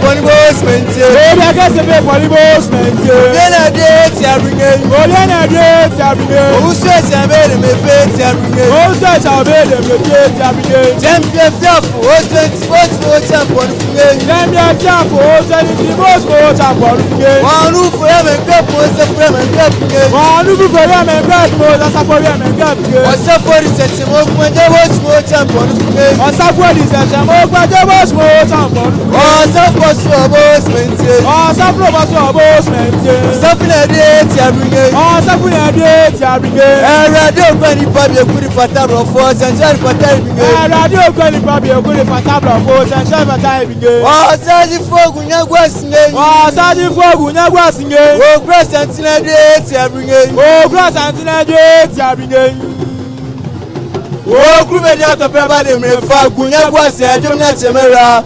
polybos mentie. Obi akase be polybos mentie. Yana de tiabringe. Oliana de tiabringe. Usu tiabele me fe tiabringe. Usu tiabele me fe tiabringe. Champion fiafu o 20 votes champion funge. Champion fiafu o 20 votes champion funge. Wanu for ya me cup o se for me cup funge. Wanu for ya me cup o se for ya me cup funge. O se for research mo kuma je votes mo champion funge. O se for research mo kuma je votes mo champion funge. O se for so boss mentie. O se for boss mentie. Se for na de tiabringe. O se for na de tiabringe. Radio kwani pabi ekuri fatabro for central fatabro binge. Radio kwani pabi ekuri fatabro for central fatabro binge. O saji fogu nyagwa singe. O saji fogu nyagwa singe. O grass antina de tiabringe. O grass antina de tiabringe. O krume de atopeba de mrefa gunyagwa se ajomna temera.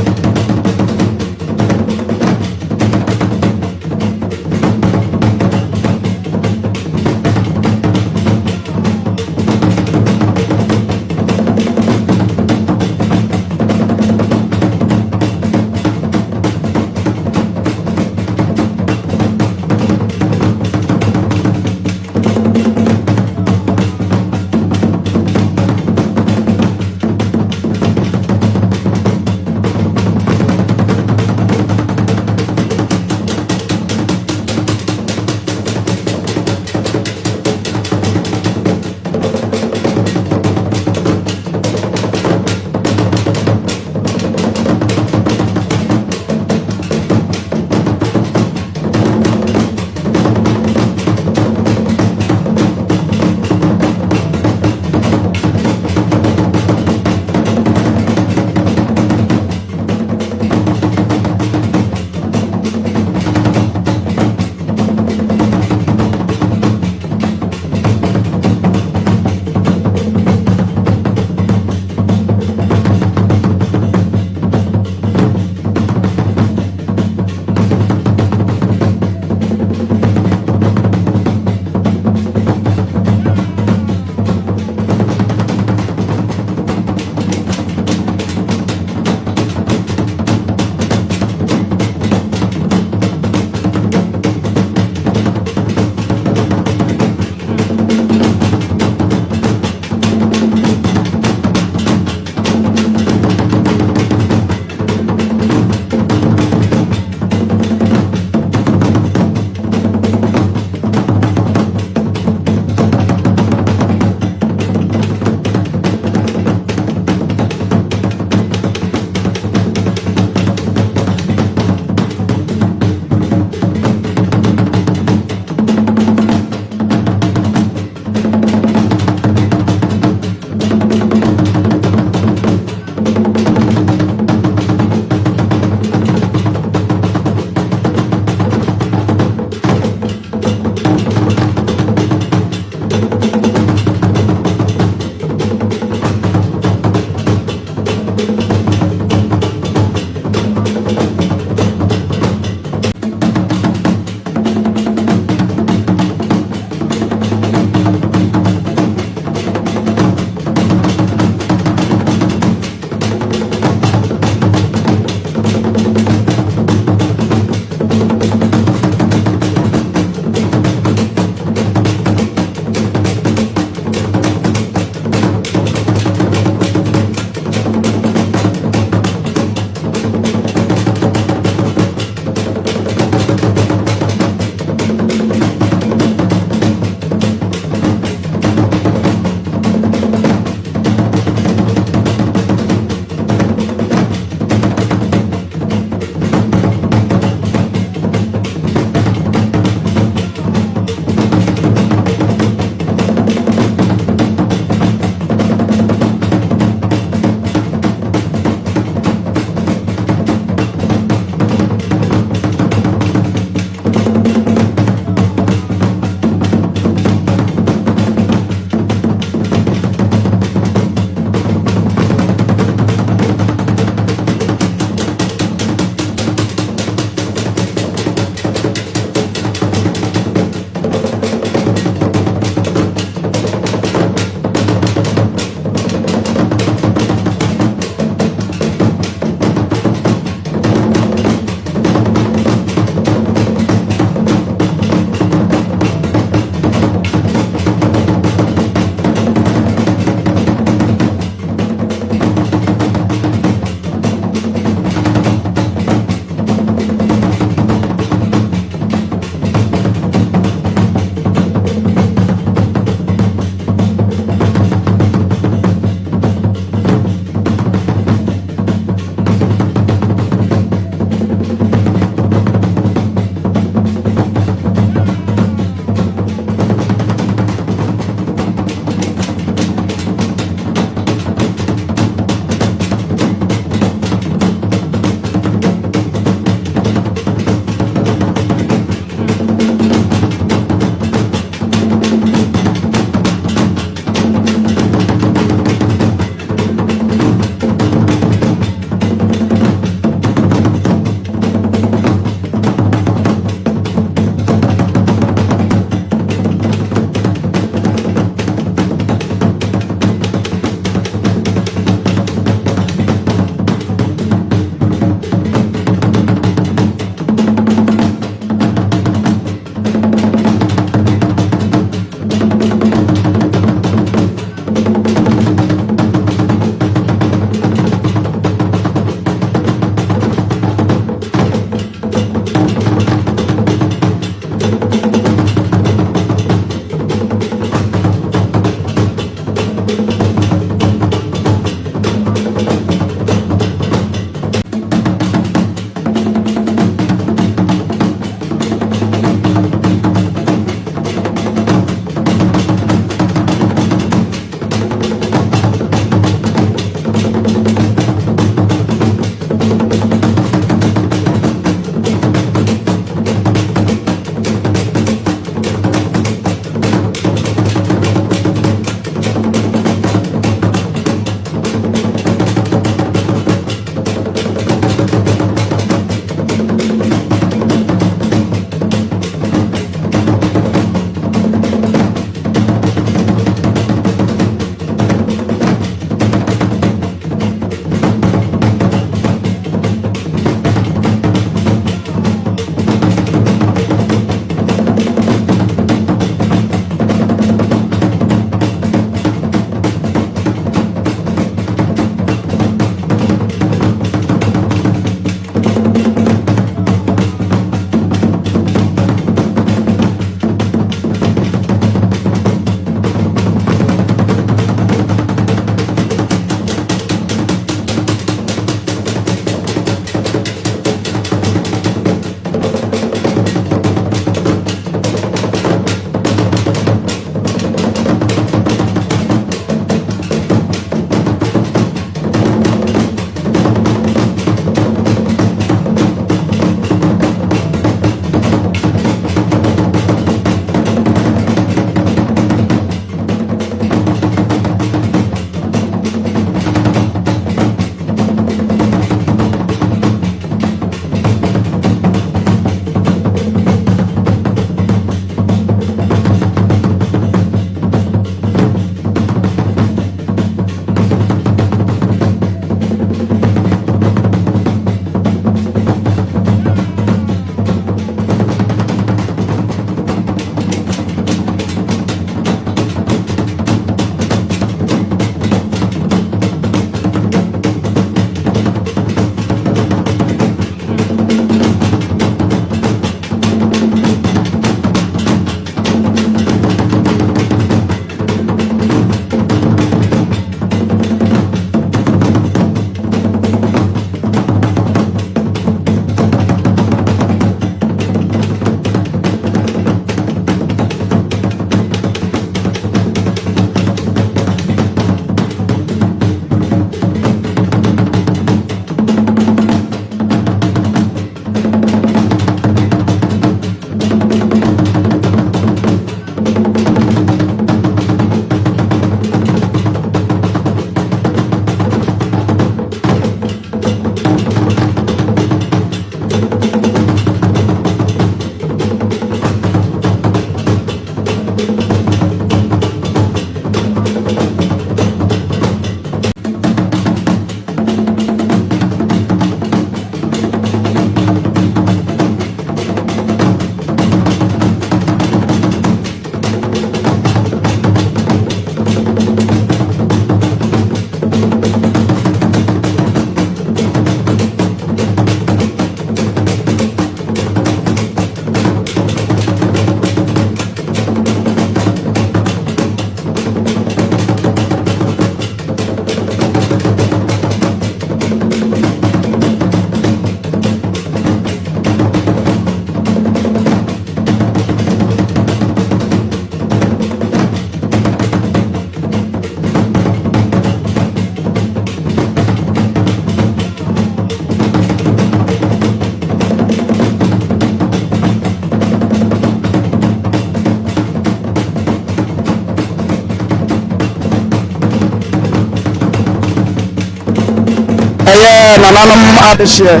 eye nananum adehye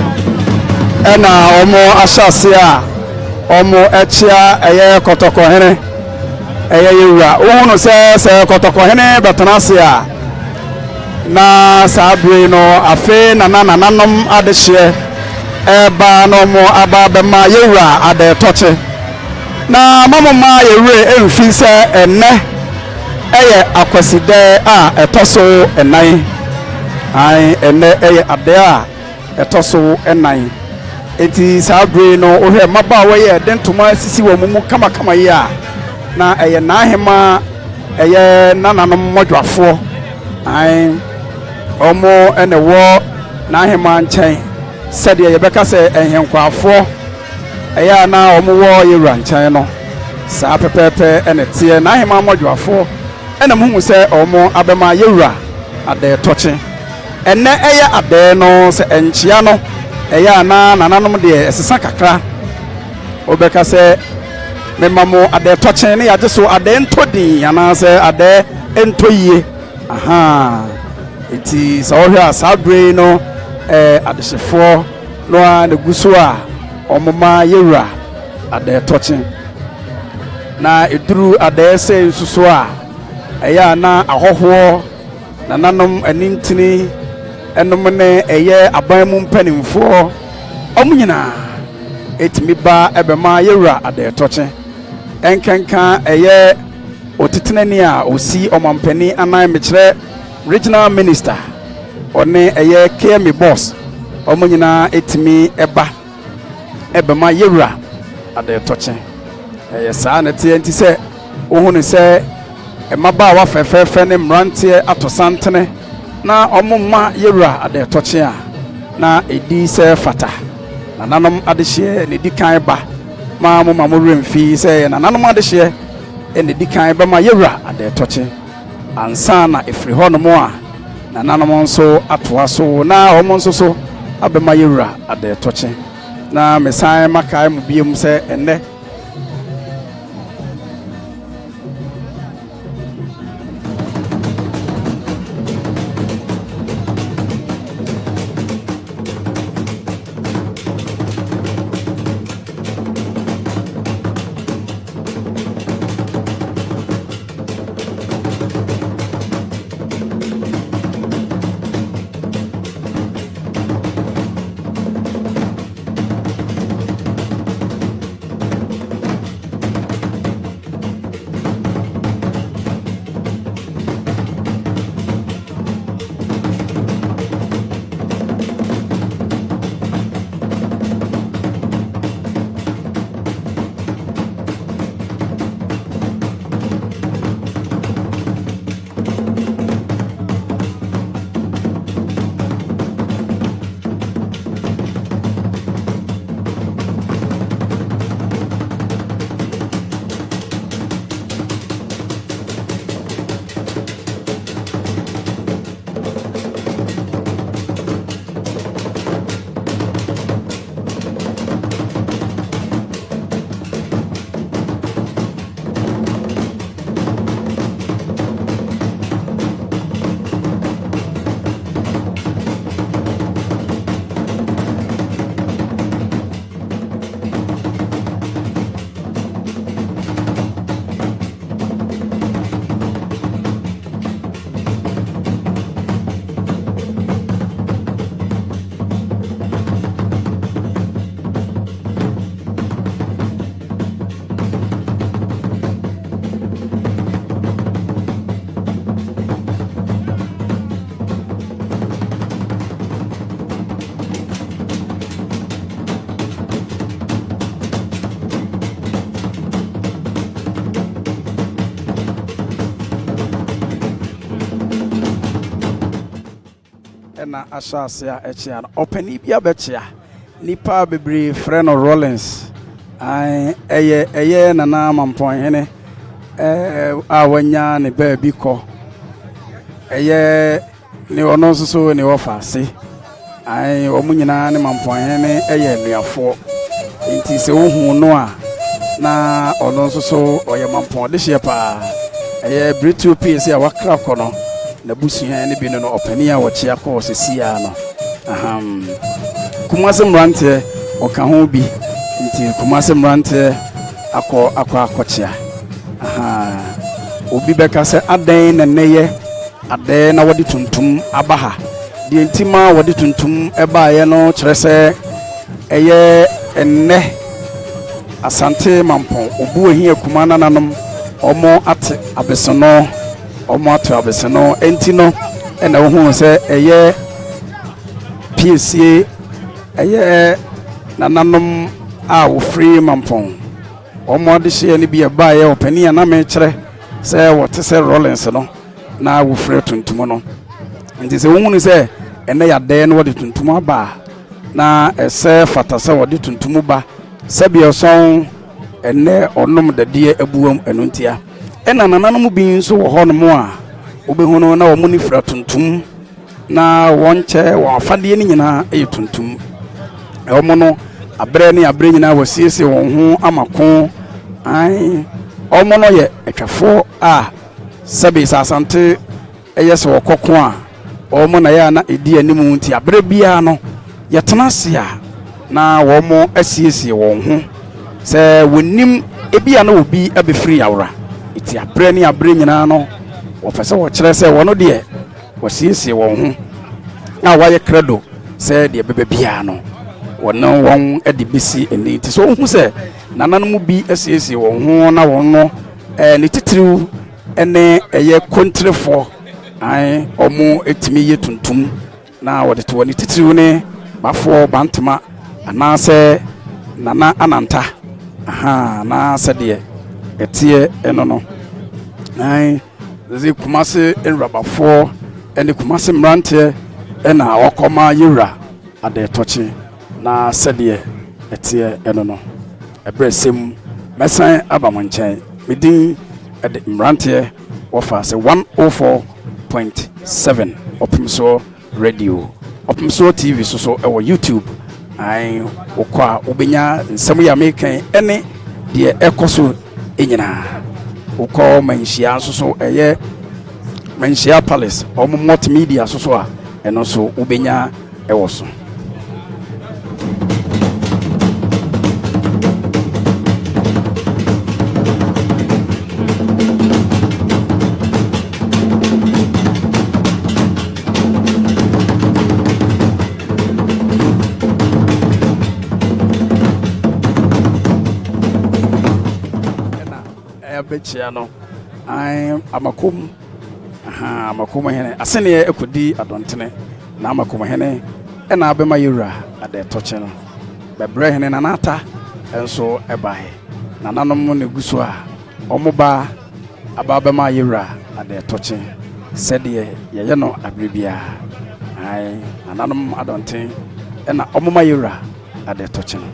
ena omo ahyase a omo echia eye kotokohene eye yewura wohunu se kotokohene betanase a na sabre no afe nananum adehye eba no mo aba bema yewura ade toche na mamama yewure emfi se enne eye Akwasidae a etoso enan ai enne eye ade a etoso enan enti sabre no ohwe maba we dentoma sisi wo mumu kama ye a na eye nahema eye nananom modwafo ai omo ene wo nahema nchen sede ye beka se ehenkwafo eye na omo wo yewura nchen no sa pepepe ene tie nahema modwafo ena muhu se omo abema yewura ade toche enne eye ade no se enchia no eye na nananom de esesa kakra obeka se memamo ade toche ne yaje so ade ntodi yana se ade entoyie aha iti so hwe asabre no adehefo no a ne guso a omoma yewura ade toche na eduru ade se nsuso a eya na ahoho na nanom anintini enom ne eye aban mu mpanimfo omunyina etimi ba ebema yewura ade toche enkenka eye otitenani a osi omampani anan mekire regional minister one eye KM boss omunyina etimi eba ebema yewura ade toche eye saa na tie nti se ohunu se emaba wa fefefe ne mrantie atosantene na omumma yewura ade toche a na edi se fata na nanom adehye ne dikan ba ma mumma mo remfi se na nanom adehye ene dikan ba ma yewura ade toche ansa na efri hono mo a na nanom nso atoa so na omo nso so abema yewura ade toche na mesan makai mu biem se enne na ashase a echia no opani bia bechia nipa bebre friend of Rollins eye nana mampon hene awanya ne ba bi ko eye ni ono so ni ofase omunyina ne mampon hene eye nuafo nti se ohu no a na ono so oye mampon de hye pa eye Britu PS ya wakra ko no na busuhan ne bi no opani a wo chia ko sesia no Kumasi mrante oka ho bi nti Kumasi mrante akɔkyea obi bɛka sɛ adan na neye adan na wɔde tuntum abaha de ntima wɔde tuntum ɛbaayɛ no kyerɛ sɛ ɛyɛ enne asante mampɔn obu ohia kuma nananom ɔmo ate abesono enti no ɛna wo hu sɛ ɛyɛ PSA ɛyɛ nananom a wo free mampɔn ɔmo de hye ne bi ɛbaayɛ opani na me kyerɛ sɛ wɔte sɛ Rollins no na wo free tuntum no nti sɛ wo hu sɛ ɛna ya dan no wɔde tuntum aba na ɛsɛ fata sɛ wɔde tuntum ba sɛ bi ɔsɔn ɛnɛ ɔnom dadeɛ abuam ɛnuntia ɛna nananom bi nso wɔ hɔ no mo a wobɛhu no na wɔn ni fra tuntum na wɔn kyɛ wɔn afadeɛ ne nyinaa ɛyɛ tuntum ɛwɔ no abrɛ ne abrɛ nyinaa wɔsiesie wɔn ho amako ɔmo no yɛ atwafoɔ a sɛbi asante ɛyɛ sɛ wɔkɔko a ɔmo na yɛ na ɛdi anim nti abrɛ biara no yɛtena ase a na wɔn asiesie wɔn ho sɛ wɔnim ebi a na obi abɛfiri awra iti abrɛ ne abrɛ nyinaa no wɔpɛ sɛ wɔkyerɛ sɛ wɔn deɛ wɔsiesie wɔn ho na wɔayɛ credo sɛ deɛ bɛbɛ biara no wɔn de besi ɛne nti so wɔn sɛ nananom bi asiesie wɔn ho na wɔn no ne titiriw ɛne ɛyɛ kontrefo ɔmo etimi yɛ tuntum na wɔde to wɔn titiriw ne bafoɔ bantama anaasɛ nana ananta na sɛ deɛ ɛteɛ ɛno no ze Kumasi enrabafoɔ ɛne Kumasi mranteɛ ɛna ɔkɔma yura ade tɔkye na sɛ deɛ ɛteɛ ɛno no ɛbrɛ sem mɛsan aba mo nkyɛn medin ɛde mranteɛ wɔfa sɛ 104.7 Otumfuo radio Otumfuo TV so ɛwɔ YouTube wokɔ a wobɛnya nsɛm yɛ mekan ɛne deɛ ɛkɔ so nyinaa wokɔ Manhyia so ɛyɛ Manhyia Palace ɔmo multimedia so a ɛno so wobɛnya ɛwɔ so bechia no amakom hene asene ekodi adontene na amakom hene na abema yura ade toche no bebre hene na nata enso ebae na nanom ne guso a omoba ababema yura ade toche sede ye no abribia na nanom adonten na omoma yura ade toche no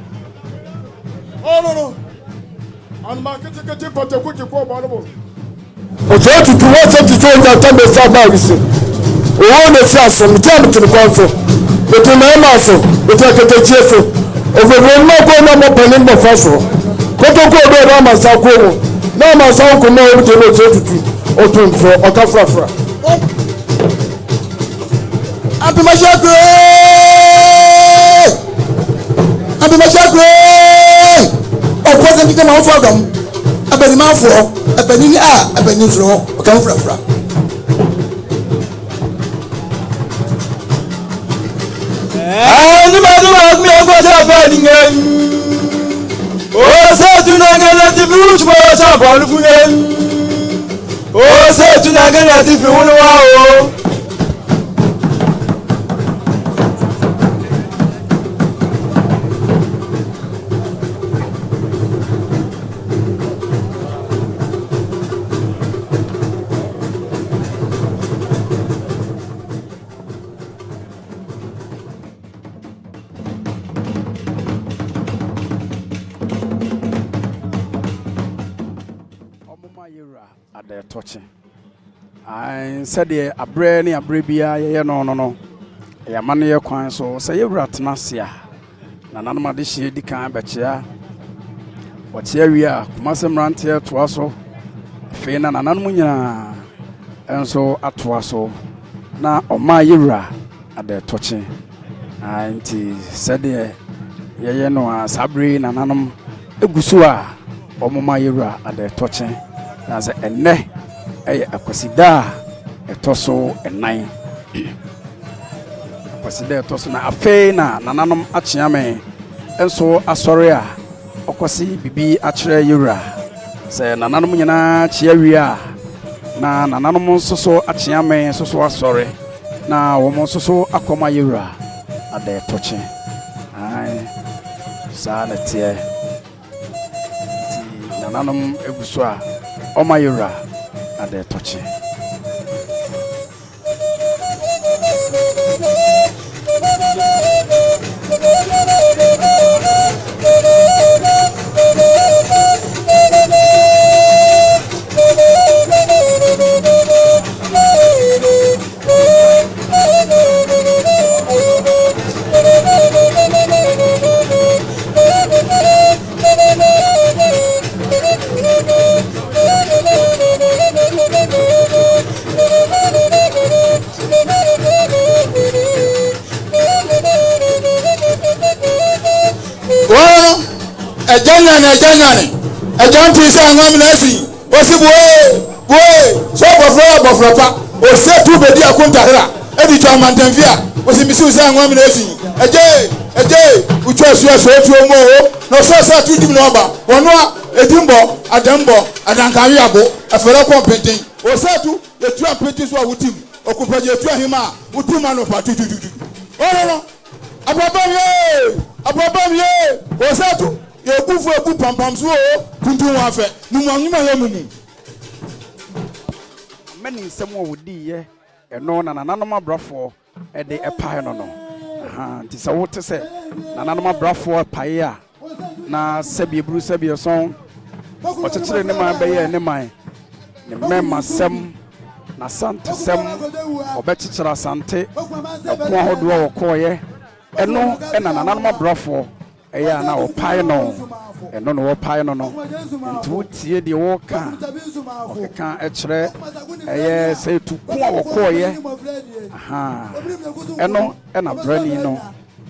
no and market for the cookie for Bonobo. Osei Tutu Osei Tutu in the South. We want to see some time to the council. But in my mouth, we take a chef of a room, no go no more penning the first one. Kotoko be Rama Sako. No man sound come over to Osei Tutu Otumfuo Osei. Happy Mashakwe! Happy Mashakwe! Ọ̀pọ̀sẹ̀ kíkẹ́ máa ń fọ́ ọ̀gàm abẹni máa ń fọ́ abẹni ní abẹni ìṣòro ọ̀gá ń fúrafúra. Nígbà tó máa gbé ọgbọ́n sí àfẹ́ nìyẹn Osei Tutu ti fi wúlò ṣùgbọ́n ọ̀ṣà bọ̀ọ̀lù fún yẹn Osei Tutu ti fi wúlò wá o. ade toche said the abre ne abre bia ye no ya mane ye kwan so say yewura tenasia na nanom de hye di kan bechia wote awie a Kumasi mrante toa so fe na nanom nyina enso atoa so na oma yewura ade toche anti sede ye no asabri nananom egusu a omoma yewura ade toche na se enne eye Akwasidae etoso enan Akwasidae etoso na afei na nananom achiame enso asore a okosi bibi akire yewura se nananom nyina chiawi a na nananom soso achiame soso asore na womo soso akoma yewura ade toche ai sana tie nananom egusu a oma yewura ade toche Ajanti say ngam na si osi boy so bofra Osei Tutu bedi akunta hera edi to amantanfia osi misi say ngam na si eje ucho so tu omo no so tu dim no ba wono edimbo adambo adankawi abo afere kompeten Osei Tutu etu ampeti so awutim okupaje etu ahima utima no pa tutu no ababam ye Osei Tutu ye kufu eku pampam so kuntu wafe numanyuma ye mumu many nsem wo wodi ye eno na nananom abrafo e de epae no nti se wo te se nananom abrafo epae a na sebi bru sebi son o chechire ne man be ye ne man ne mema sem na sante sem obechechira asante eko ahodo wo koye eno na nananom abrafo eya na opae no eno no opae no nti tie de wo ka ekire eye say to ku okoye eno na brani no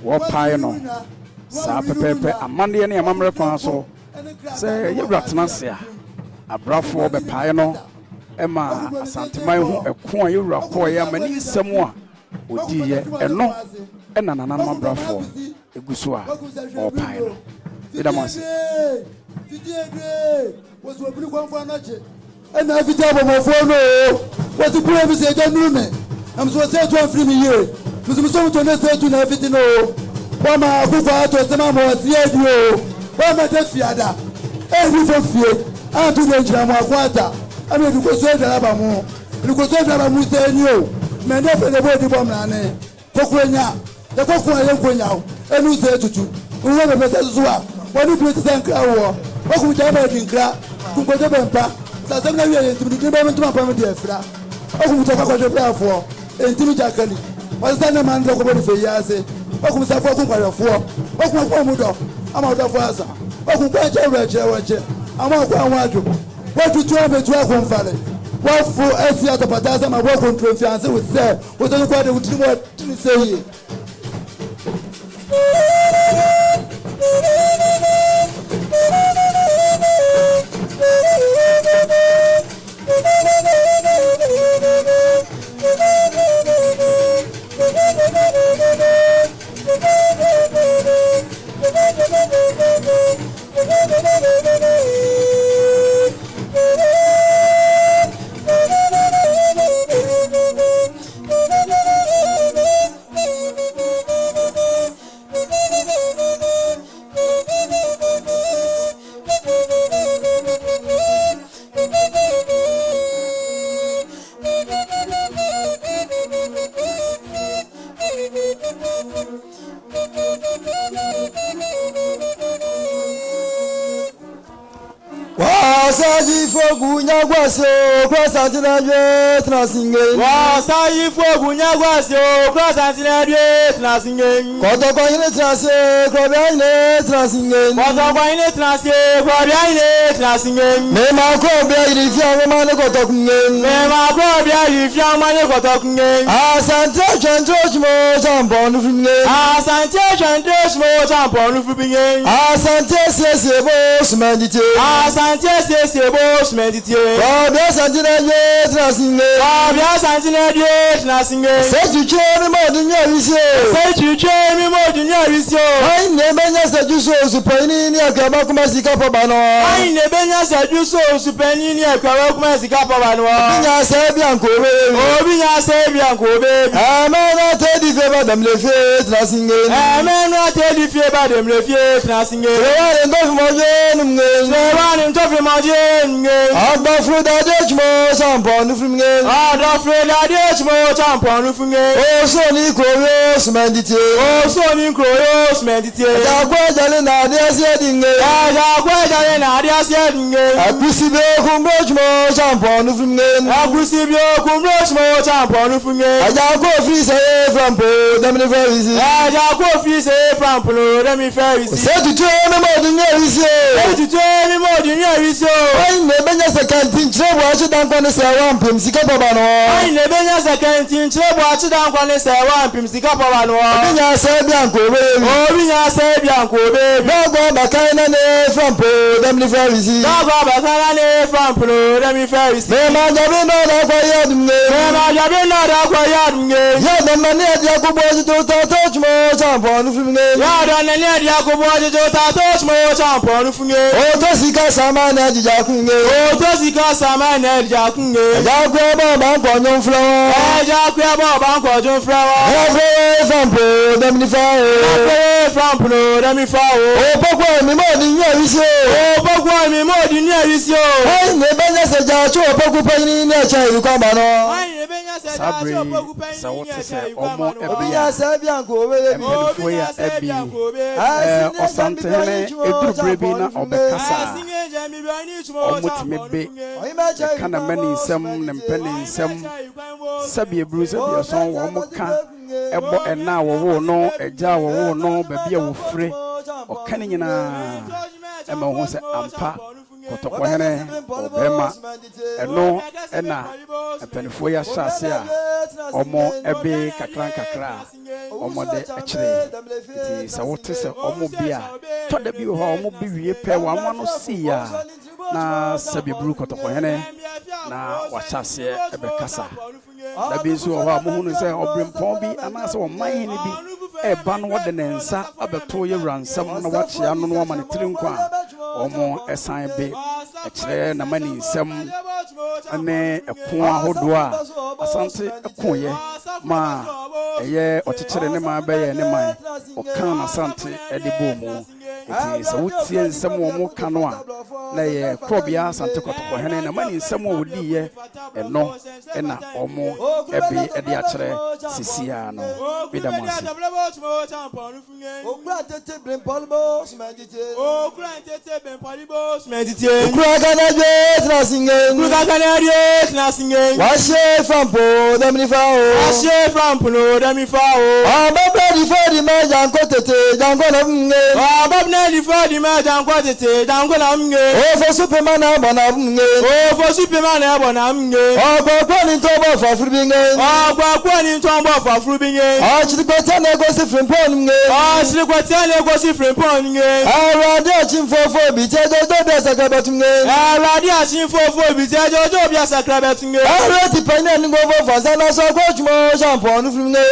wo pae no sa pepepe amande ne amamre kwan so say yewratena se a abrafo be pae no ema asanteman hu eko yewra koye amani nsem a odiye eno na nananom abrafo egusu a wo pae no idamase was we bring one for anache and I fit have my phone was the problem say don't know me I'm so say to free me here musu so to na say to na fit no wa ma ku fa to se ma mo si edu wa ma de fiada e ri fo fie a to de jira mo akwata a me du ko so dara ba mo du ko so dara mu se ni o me de fe de bo di bom na ne kokunya de kokunya konya o enu se tutu wo be se so a wani bi se nkra wo oku jaba dinkra kunko de bempa sa sem na wiye ntimi de be ntuma pa me de afra oku to kwa de afo ntimi jakali wasa sa na man de ko be fe yase oku sa fo kun kwalefo oku kwa mu do ama do fo asa oku kwa che ama kwa anwaju watu tu abetu akon fale wafu esi atapataza ma wo control fiance with say wo to kwa de utimo tini say Wasaji fogunya gwase cross antinadwe transingen Wasaji fogunya gwase cross antinadwe transingen Koto kwa ile transe krobia ile transingen Koto kwa ile transe krobia ile transingen Mema krobia ile fia mema ne koto kungen Mema krobia Abia ifya manye kotokunge. Asantehene Otumfuo Osei. Asantehene Otumfuo Osei. Asantehene Otumfuo Osei. Asantehene Otumfuo Osei. Abia Asantehene Otumfuo Osei. Abia Asantehene Otumfuo Osei. Sejuche mi mo dunya. Ai nebenya sejuso supeni ni akaba Kumasi kapabano. Ai nebenya sejuso supeni ni akaba Kumasi kapabano. Binya se biankobe. Binya se biankobe. Amena tedi feba dem le fe trasinge. Amena tedi feba dem le fe trasinge. Sewa ndofi moje nunge. Sewa ndofi moje nunge. Agba fruda de chmo champo nufumge. Agba fruda de chmo champo nufumge. So ni kroyo smendite. So ni kroyo smendite. Agba jale na de asiedinge. Agba jale na de asiedinge. Akusibe kumbo chmo champo nufumge. Akusibe kumbo chmo champo nufumge. Agba free say from po dem ne ferisi. Agba free say from po dem ne ferisi. Se tutu me mo dunya risi. Se tutu me mo dunya risi. Ai ne benya second chebo achi dan kwa ne se wa mpem sika baba no. Ai ne benya second chebo achi dan kwa ne se wa mpem sika baba no. Binya se biankobe. Binya se biankobe. Dogo bakana ne from po dem ne ferisi. Dogo bakana ne from po dem ne ferisi. Me ma jabe no da kwa yadunge. Me ma jabe no da kwa yadunge. Ya da mane dia ko boji to ta chmo champo nufumge. Ya da ne dia ko boji to ta chmo champo nufumge. O to sika sama na jija kunge. O to sika sama na jija kunge. Ja ko ba ba ko nyon flower. Ja ko ba ko nyon flower. Ya from po dem ne fa o. From po dem ne fa o. O poko mi mo di nya risi o. O poko mi mo di nya risi o. Ai ne benya se ja cho poko pa ni ne cha yu kwa ba no. Ai ne benya se ja cho poko pa ni ne cha yu kwa ba no. Binya se biankobe. Binya se biankobe. Asantehene eduru bi na obekasa. Omutime kana mani nsem ne mpani nsem sabie bru sabie son wo muka ebo ena wo no eja wo no baby awofre okane nyina ema ho se ampa kotokohene obema eno ena mpanifo ya hyase a omo ebe kakra omo de akire ti sa wote se omo bia toda bi ho omo bi wie pe wa no sia na sabie bru kotokohene na wahyase ebe kasa da bi so ho amohunu se obrempon bi anase wo manhene bi eba no wode ne nsa abeto ye ransam na wachia no no amane trinkwa omo esan be ekire na mani nsam ane ekon ahodo a asante ekonye ma eye ochichire ne ma be ye ne man okan asante edibomu eti se wotie nsam wo mo kano a na ye krobia asante kotokohene na mani nsam wo diye eno ena omo ebe edi akire sisia no bidamonsi Okura tete brempalbo smedite. Okura tete brempalbo smedite. Okura kanaje trasinge. Okura kanaje trasinge. Washe fampo demni fao. Washe fampo demni fao. Ababna di fodi ma janko tete janko na mnge. Ababna di fodi ma janko tete janko na mnge. O fo superman na bona mnge. O fo superman na bona mnge. O kwa ni tobo fa frubinge. O kwa ni tobo fa frubinge. O chirikwata na go se frimpon mnge. O chirikwata na go se frimpon mnge. Radio chimfofo bi tejojo bi sakrabet mnge. Radio chimfofo bi tejojo bi sakrabet mnge. Ti penya ni go fo fa na so coach mo champon frumnge.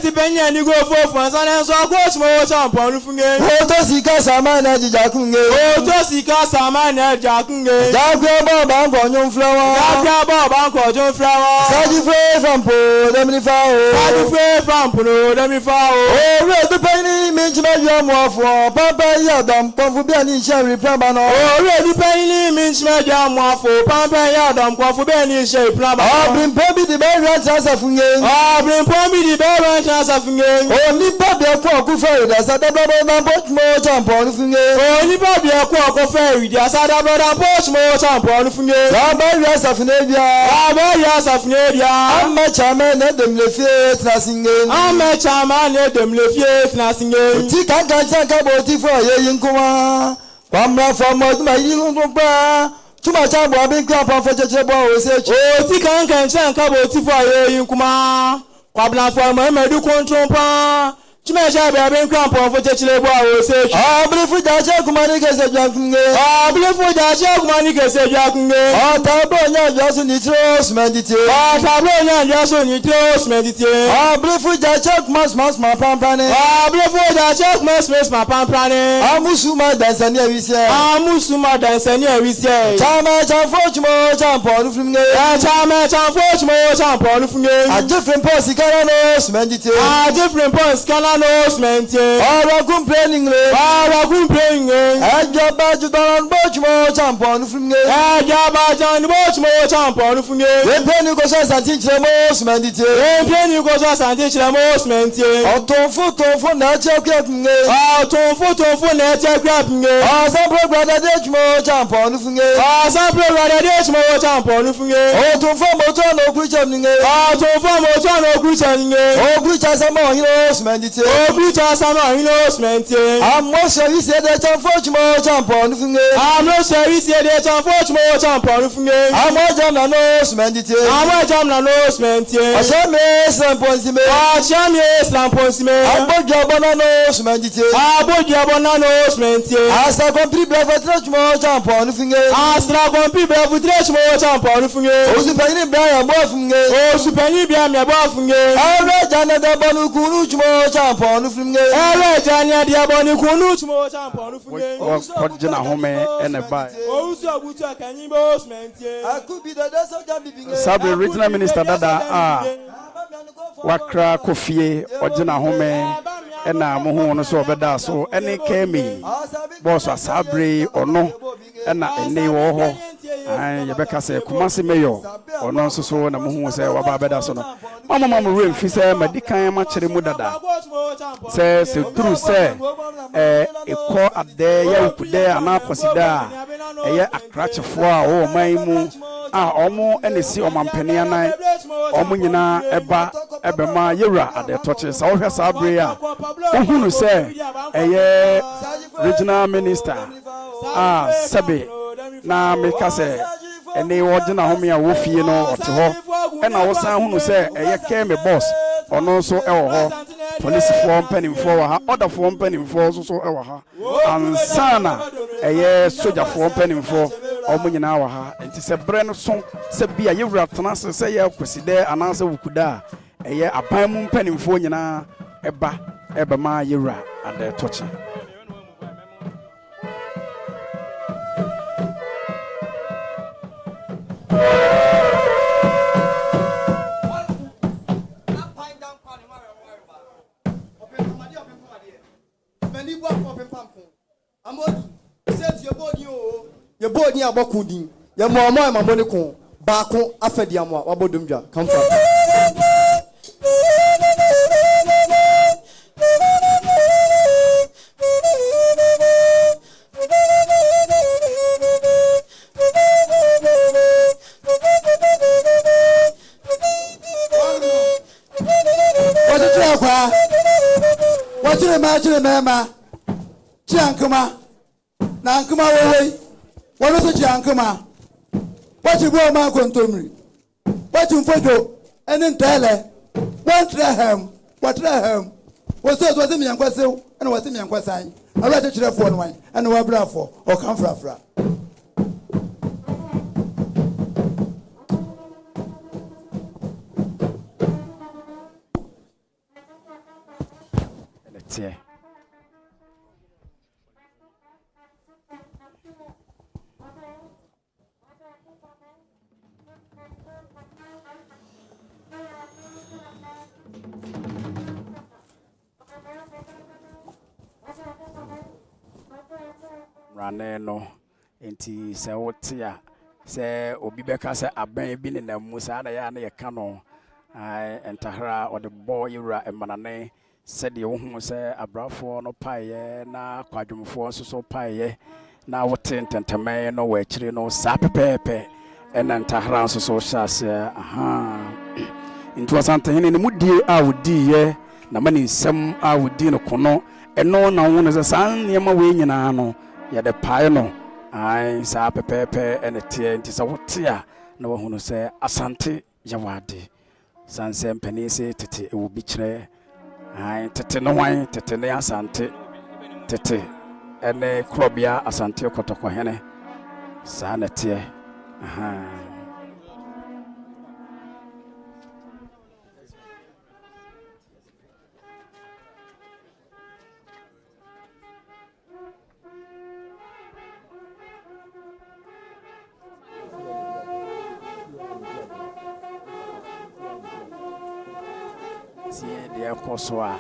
Ti penya ni go fo fa na so coach mo champon frumnge. O to sika sama na jija kunge. O to sika sama na jija kunge. Jagwe bo ba nko nyum flower. Jagwe bo ba nko nyum flower. Saji free from po demni fao. Saji free from po demni fao. O re du peni mi jima yo mo afo. Papa ya dam konfu bia ni se replaba no. O re du peni mi jima yo mo afo. Papa ya dam konfu bia ni se replaba. O brim pombi di be rent asafunge. O brim pombi di be rent asafunge. O ni pa be ko ku fe da sa da bro na boch mo champon funge. O ni pa be ko fe da sa da bro na boch mo champon funge. Sa ba ya safune bia. Sa ba ya safune bia. Amma chama na dem le fie trasinge. Amma chama na dem le fie trasinge. Ti kan kan cha ka bo ti fo ye yin kuma. Pamra fo mo ma yin ko pa. Chuma chambo abin kwa pa fetche bo Osei. O ti kan kan chan ka bo ti fo aye yin kuma. Kwa blan fo mo medu kontrol pa. Chuma cha be abin kwa pa fetche bo Osei. Abli fu ja cha kuma ni kese jwa kunge. Abli fu ja cha kuma ni kese jwa kunge. Tabo nya jaso ni tros medite. Tabo nya jaso ni tros medite. Abli fu ja cha kuma smas ma pampane. Abli fu ja cha kuma smas ma pampane. Amusuma dansani awise. Amusuma dansani awise. Chama chamfo chmo champo nu fumge. Chama chamfo chmo champo nu fumge. A different post kana no smendite. A different post kana no smendite. Ora complaining le. Ora complaining. Ajaba judan bo chmo champo nu fumge. Ajaba jan bo chmo champo nu fumge. Empeni ko so Asantehene mo smendite. Empeni ko so Asantehene mo smendite. Otumfuo na che kwa kunge. Otumfuo na che kwa kunge. Asample brother de chmo champo nu fumge. Asample brother de chmo champo nu fumge. Otumfuo moto no kucha ninge. Otumfuo moto no kucha ninge. Okucha sama hino smendite. Okucha sama hino smendite. Amo service de champo chmo champo nu fumge. Amo service de champo chmo champo nu fumge. Amo jamna no smendite. Amo jamna no smendite. Ashame slamponsime. Ashame slamponsime. Abojabona no smendite. Abojabona no smendite. Asa compris bravo chmo champo nu fumge. Asa compris bravo chmo champo nu fumge. Osupeni bia bo fumge. Osupeni bia me bo fumge. Ara jana de bonu kunu chmo champo nu fumge. Ara jana de bonu kunu chmo champo nu fumge. What jina home ene ba. Ousu abutu akanyi bo smendite. Akubi de so jambibinge. Sabe regional minister dada wakra kofie ojina home ena mo hu no so obeda so ene kemi boss asabre ono ena ene wo ho ye beka se Kumasi mayor ono so so na mo hu se waba beda so no mama re mfi se madikan ma kire mu dada se turu se ekọ ade ya ukude ana Akwasidae eye akrachefo a o man mu omo enesi omampani anan omo nyina ebema yewra ade toche sa ohwe sa abre a ohunu se eye regional minister sabe na meka se ene wodina home a wofie no ote ho ena wo san hunu se eye keme boss ono so ewo ho police for mpanimfo wa ha order for mpanimfo so ewo ha ansana eye soldier for mpanimfo omo nyina wa ha enti se bre no so se bia yewra tana se ye Akwasidae ananse wukuda eye aban mu mpanimfo nyina eba ma yewra ade toche Your body abokudin. Your mama and mamoni kon. Bakon afediamwa wabodumja. Come from. What's the mama? Chiankuma. Nankuma way. What was a Chiankuma? What you go, Marco Tomri? What you photo? And then tell her. What Raham? What Raham? Was that was him young Quasil and was him young Quasai? I read it for one and no bravo or come fra. Yeah. Raneno enti se wotia se obi beka se aban bi ne na musa na ya na ye ka no ai entahra o de boy yura emanane se de wo hu se abrafo no paye na kwadwumfo so paye na wote ntenteme no wa akire no sa pepepe ena ntahra so shase aha into Asantehene ne mudie a wodi ye na mani nsem a wodi no kono eno na wo no se san niema we nyina no ya de pae no ai sa pepepe ene tie nti sa wotia na wo hunu se asante yawade sanse mpanise tete ewo bi kire ai tete no wan tete ne asante tete ene krobia asante kotoko hene sa na tie aha tie de akoswa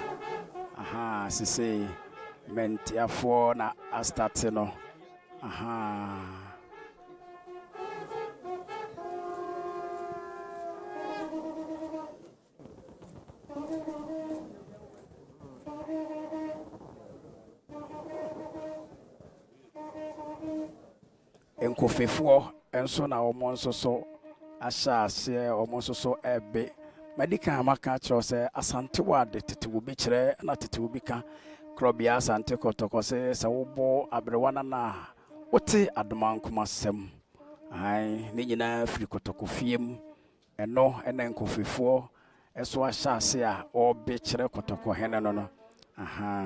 aha sisi mentiafo na astarte no aha enkofefo enso na omo nso so asha ase omo nso so ebe medika amaka kiro se asante wade tete wo bi kire na tete wo bi ka krobia asante kotoko se wobo abrewana na wote adomankoma sem ai ne nyina firi kotoko fiem eno ena enkofefo eso asha ase a obi kire kotoko hene no aha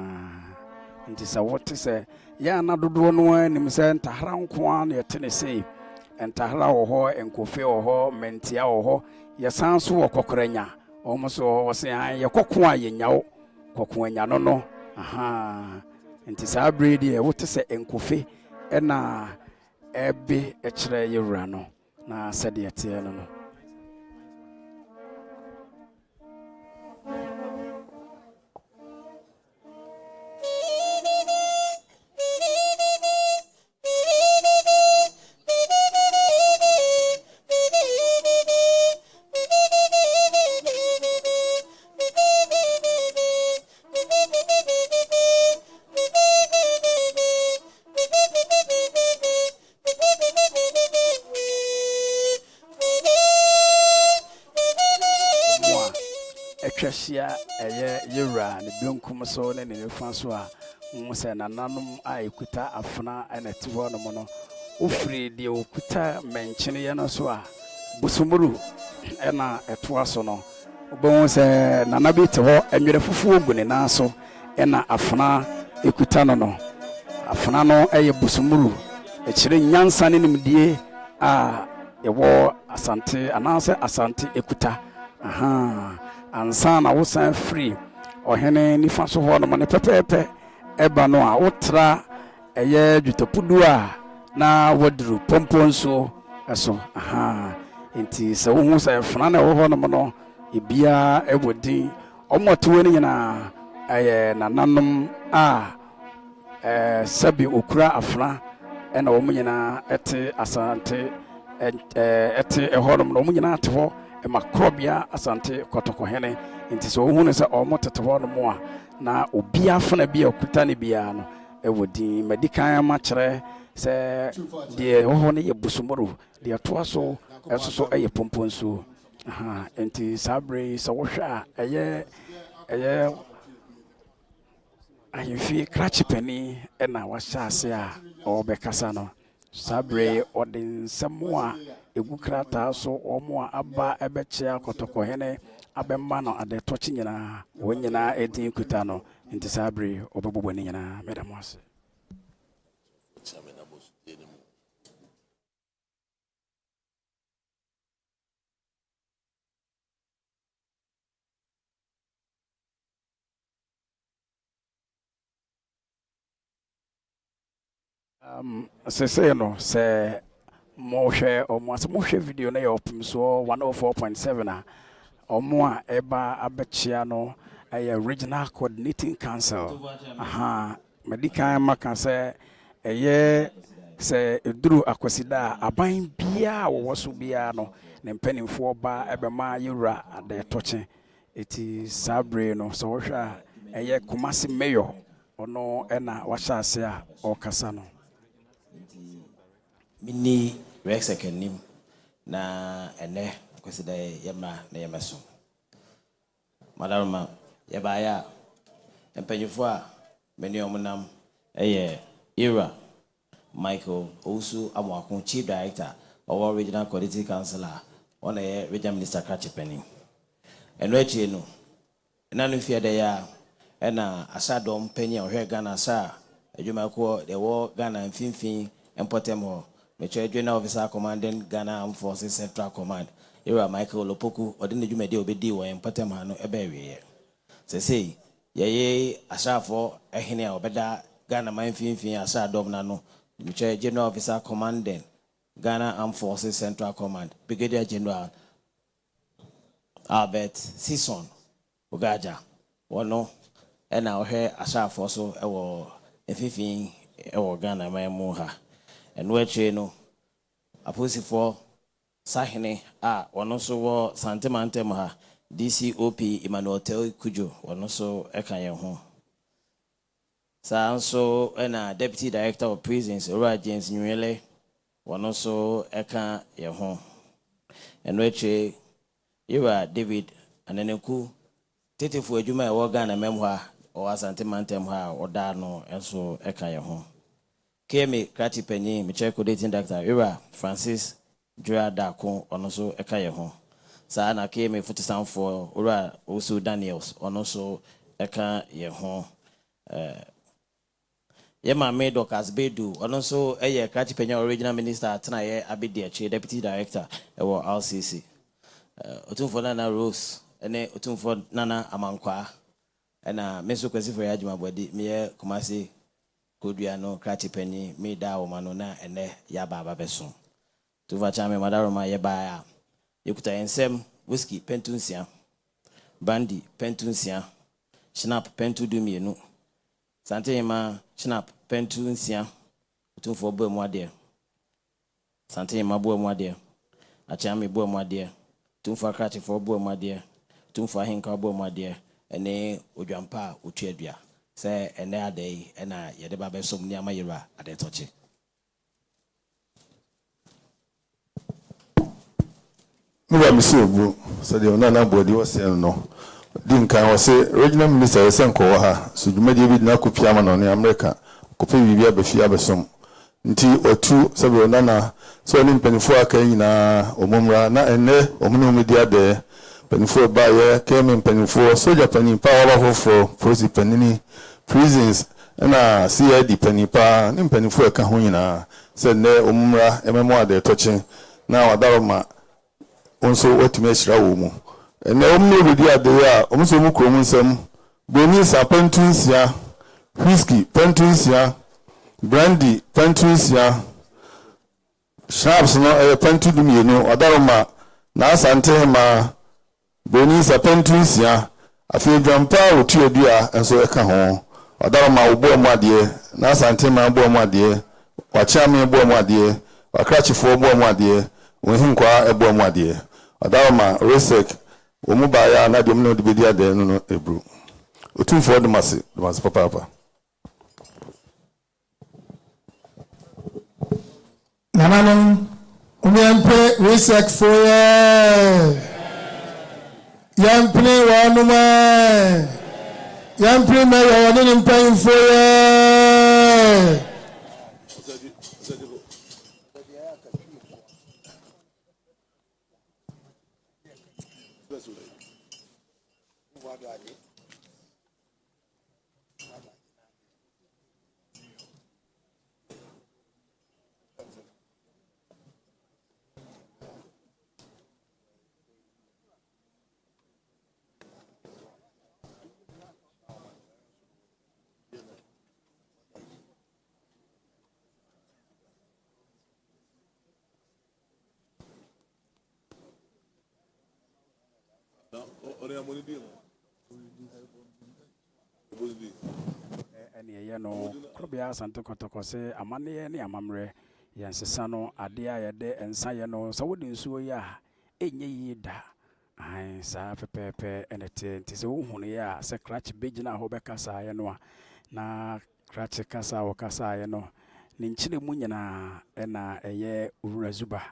nti sa wote se ya na dodo no anim se ntahra nko an ye tene sei entahra wo ho enkofe wo ho mentia wo ho ye sanso wo kokoranya omoso wo se an ye kokko a ye nyawo kokko anya no aha nti sa bredi e wote se enkofe na ebe e kire yewura no na sede etie no Etwahia eye yewura ne benkum so ne nefa so a se nananom a ekuta afna na tiho no mo no ofri de okuta menchene ye no so a busumuru na etoa so no obon se nanabi te ho enwere fufu ogune na so na afna ekuta no afna no eye busumuru ekire nyansa ne nimdie a yewo asante anase asante ekuta aha ansa na wosan free ohene nifa so ho no ne pepepe eba no a wotra eye dwutopudu a na wodru pomponso eso aha enti se wo hu se fana na wo ho no no ebia ewodi omoto ni nyina eye nananom a sabi okura afra ena wo nyina ete asante ete ehonom no nyina ate ho makrobia asante kotoko hene nti so hu ne se omotete ho no mo a na obia fana bia okuta ne bia no ewodi medikan ma kire se de ho ne ye busumuru de to so eso eye pomponso aha nti sabre so wo hwa eye ayefi krachipani na wa hyase a obekasa no sabre odin semwa egu krata so omo aba ebechia kotoko hene abemma no ade tochi nyina wonyina edin kuta no nti sabre obebobɔ ne nyina medamose se no se mohwe omo mohwe video na yopim so 104.7 a omo a eba abechia no regional coordinating council aha medical maka se se eduru Akwasidae aban bia wo so bia no ne mpanimfo ba ebema yewura ade toche eti sabre no so hwa Kumasi mayor ono ena wahase a okasa no mini rex akanim na ene Akwasidae yema na yemeso madama yebaya empanyifo a meni omunam eye era Michael also Amwakun, Chief Director or Regional Quality Councillor on a Regional Minister Kratchipeni. And where you know, none of fear they are, and Asadom Penny or her Ghana, sir, you might call the war Ghana and Finfin and Potemo, Major General Officer Commanding Ghana Armed Forces Central Command. You are Michael Lopoku, or didn't you make the Obedio and Potemano a berry? Say, ye, Asafo, a Henia or better Ghana Mine Finfin, Asadom Nano, Major General Officer Commanding Ghana Armed Forces Central Command, Brigadier General Albert Sison, Ugaja, Wano, and now here Asafo so a Finfin, a Ghana Mine Moha, and where Cheno, a pussy for. Sahene one also wɔ Santemante Maha DCOP Emmanuel Kujo one also ɛka ho. Saa nso ɛna Deputy Director of Prisons Ora James Nwele one also ɛka ho. Ɛno akyi Yura David Aneneku Tetefo adwuma ɛwɔ Ghana memha ɔwɔ Santemante Maha ɔda no ɛnso ɛka ho. KMA Kratchipeni Michelle Coordinating Director Yura Francis Jura Dako also eka yeho. Sa na KMA Fotisan for Ura also Daniels also eka yeho. Yema made Dokas Bedu also a Kratchipenya Original Minister Tanaye Abidiachi Deputy Director ewo RCC. Otumfuo Nana Rose ene Otumfuo Nana Amankwa ena meso kwesi for yadwuma body me Kumasi Koduano Kratchipenyi me da o mano na ene yaba babeso. Tuva chame madaroma yebaya yekuta ensem whiskey pentunsia brandy pentunsia snap pentu dumienu Asantehene snap pentunsia Otumfuo bo mu ade Asantehene bo mu ade achame bo mu ade Otumfuo Kratchifo bo mu ade Otumfuo Ahenka bo mu ade ene odwampa otuadua se ene ade ena yede ba besom ni amayira ade toche. Mwa misibu sadi onana body wase no dinka wase regional minister esenko wa ha so dwumadi bi na kopia ma no ne America kope bibi abafia besom nti otu sabi onana so ni mpanifo aka nyina omomra na enne omuno media de mpanifo ba ye keme mpanifo soja panipa wa for police panini prisons na CID panipa ni mpanifo aka ho nyina se ne omomra ememo ade toche na wadaroma onso otimeshira wo mu ene omno bidi ade a omso mu krom nsam boni sa pentunsia whisky pentunsia brandy pentunsia sharps no pentu dumienu odaroma na Asantehene boni sa pentunsia afi dwampa otuadua enso eka ho odaroma obo mu ade na Asantehene bo mu ade wachame bo mu ade Kratchifo bo mu ade wohinkwa ebo mu ade Adama Resek omubaya na dem no de bedia de no ebru Otumfuo de masi papa Nananum umyampe Resek foye yampli wanuma yampli me yawani mpan foye no krobia santo kotoko se amane ne amamre yansesa no ade ayede ensa ye no so wodi nsuo ya enye yi da ai sa pepepe enete ntise wo hunu ya se Kratch begina ho bekasa ye no na Kratch kasa wo kasa ye no ne nchire mu nyina na eye Owura Zuba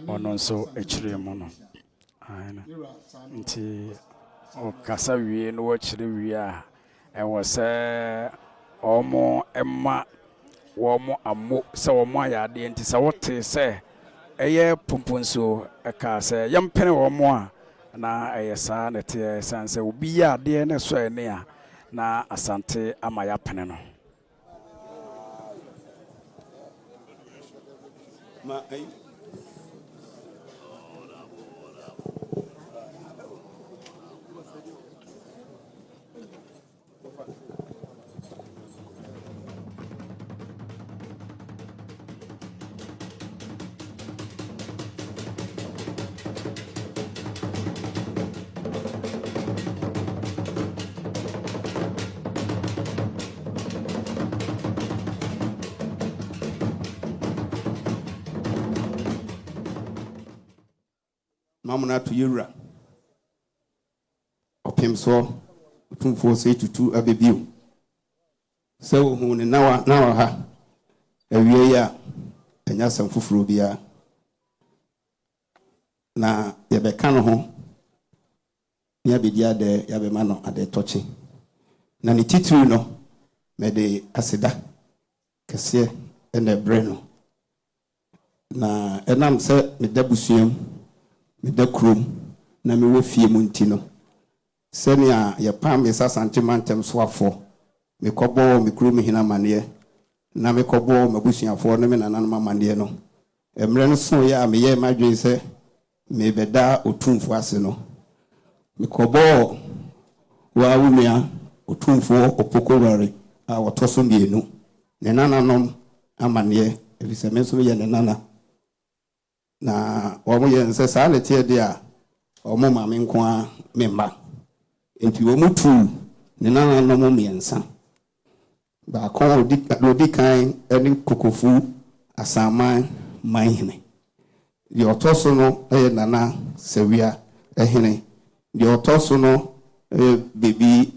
ono nso echire mu no ai na nti o kasa wie no wo chire wie a ewo se omo emma wɔn amo sɛ wɔn ayɛ adeɛ nti sɛ wɔte sɛ ɛyɛ pumpunso ɛka sɛ yɛmpene wɔn a na ɛyɛ saa na ɛteɛ san sɛ obi yɛ adeɛ ne so ɛne a na asante ama yɛapene no. Mamuna to Yura. Otumfuo Osei Tutu abebiu. So who now ha a year and yasam fufrubia. Na yabekano home. Yabidia de yabemano at the touchy. Nani titru no me de asida. Cassia and the breno. Na enam se me debusium. Me da krom na me wofie mu ntino sene a ye pam yesa santimantem so afo me kobo me krom hina mane na me kobo mabusuafo no me nanan mamane no emre no so ya me ye madwen se me beda Otumfuo ase no me kobo wa wumia Otumfuo opokoware a wotoso mienu ne nananom amane ebise me so ye ne nana na omo yen se sa lete de a omo ma me nko a memba enti wo mutu ne nana no mo miensa ba ko odi kan eni kokofu asaman manhene de otoso no nana sewia ehene de otoso no baby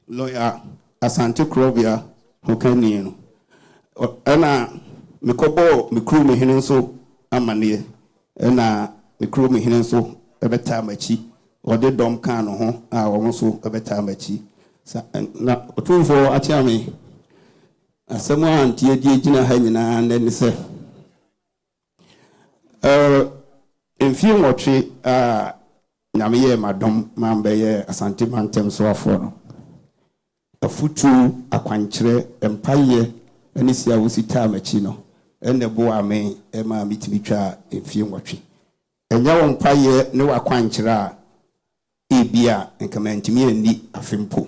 lawyer Asantehene hokani no ana mekobo mekru mehene so amane na mekru mehene so ebeta machi ode dom kan no ho a wo so ebeta machi na Otumfuo achiame asemu antie die gina ha nyina na ni se enfie nwotwe a nyame ye madom mambe ye asante mantem so afo no afutu akwankyere empaye ani sia wosita machi no ene bo ame ema mitimitwa enfie nwotwe enya wo mpaye ne wakwankyere a ebia enkamantimi ani afempo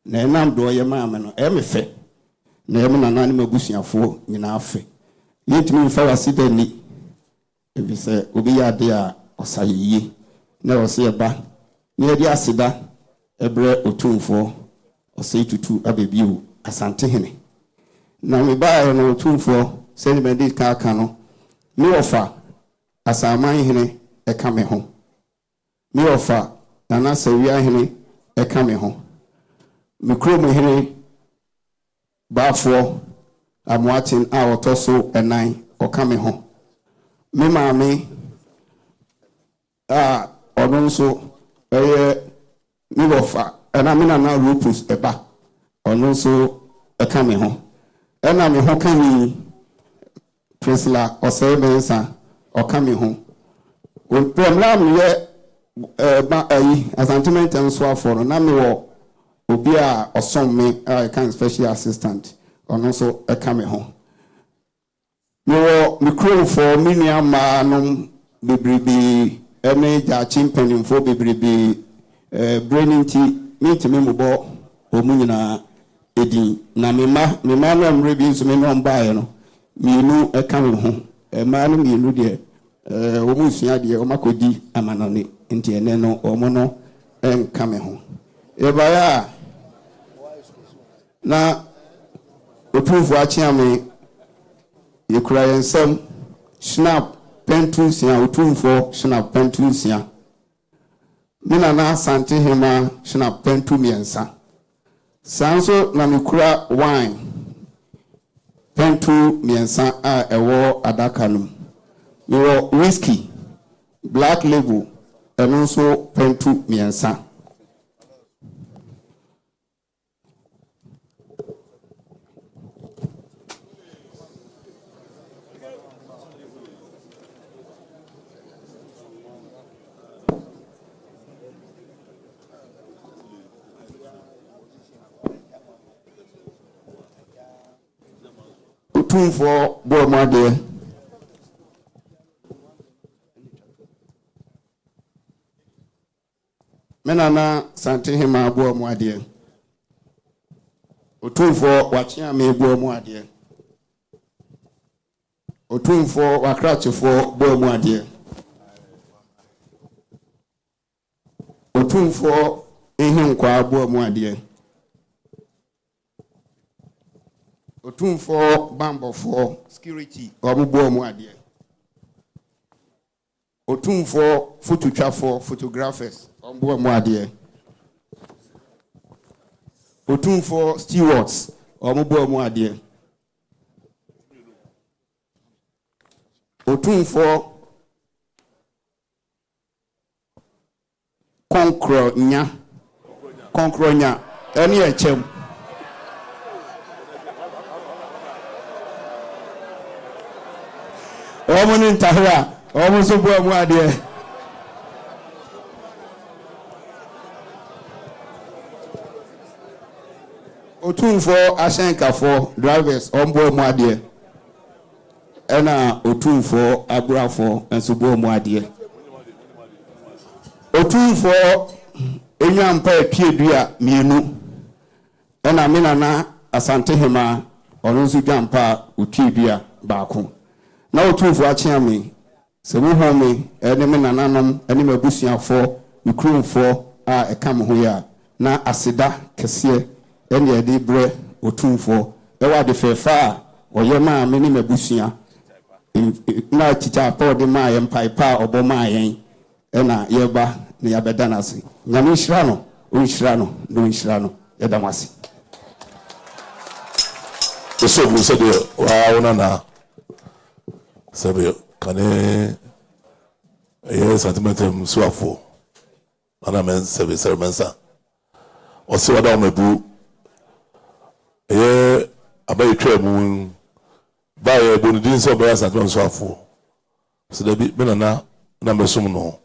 na enam do ye maame no emefe na emu nanan mabusuafo nyina afe yetimi mfa wasida ni ebise obi ya de a osayiyi na ose eba ne edi asida ebre Otumfuo Osei Tutu abebiu Asantehene na me baa no Otumfuo seni bedi ka aka no me ofa Asamanhene eka me ho me ofa nana sawia hene eka me ho me krom hene baafo amoatin a otoso enan oka me ho me maame a onunso me ofa na me nana rupus eba onunso eka me ho na me ho kani Priscilla Osei Bensa oka me ho on program ye ba ayi asantiment and so for na me wo obi a osom me I can special assistant onunso eka me ho me crew for minia ma no bebrebe ene ja chimpenin for bebrebe braininti mitimi mubo omunyina edi na me ma na mrebi nso me no mbae no mienu eka me ho ma no mienu de omusua de o makodi amanone nti ene no omo no enka me ho ebaya na Otumfuo achiame yekura yensem snap pentu sia Otumfuo snap pentu sia mina na Asantehene snap pentu miensa sanso na mikura wine pentu miensa a ewo adaka no yo whiskey black label and also pentu miensa Otumfuo Osei Menana Asantehene Osei Otumfuo Wachiame Osei Otumfuo Wakrachifo Osei Otumfuo Ihinkwa Osei Otumfuo Bambofo security Osei Otumfuo Fututwafo photographers Osei Otumfuo stewards Osei Otumfuo Konkronya any echem Omoni Ntahra Omuso Osei Otumfuo Ashankafo drivers Osei ena Otumfuo Abrafo enso Osei Otumfuo Enyampa Epiedua mienu ena menana Asantehene onunsu jampa Otiedua baako na Otumfuo achiame se mu home ene menananom ene mabusuafo nukrumfo a ekam ho ya na aseda kese ene ede bre Otumfuo ewa de fefa oyema me ne mabusua na chicha pa de ma ye mpaipa oboma yen ena yeba ne yabeda nase nyame hira no o hira no no hira no yedamase eso bu se de wa wona na sabe kane sentimentum suafo ana men sabe sermensa o se wada o mebu abayi twa mu ba ye bonidin so ba sentimentum suafo so da bi menana na mesum no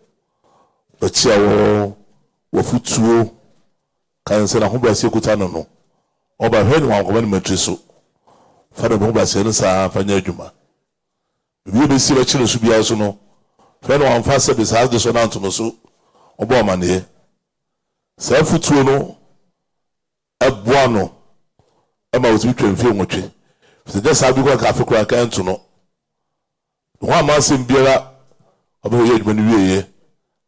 o chia wo futuo kan se na ho ba se kuta no no o ba hwe ni wan ko ba ni matriso fa da ho ba se no sa fa nya adwuma bi be si ba chiro so bia so no fa no wan fa se be sa de so na nto so obo amane sa futuo no aboa no e ma wotu twem fi nwotwe se de sa bi ko ka fe ko ka nto no ho ama se mbiara obo ye adwuma ni wieye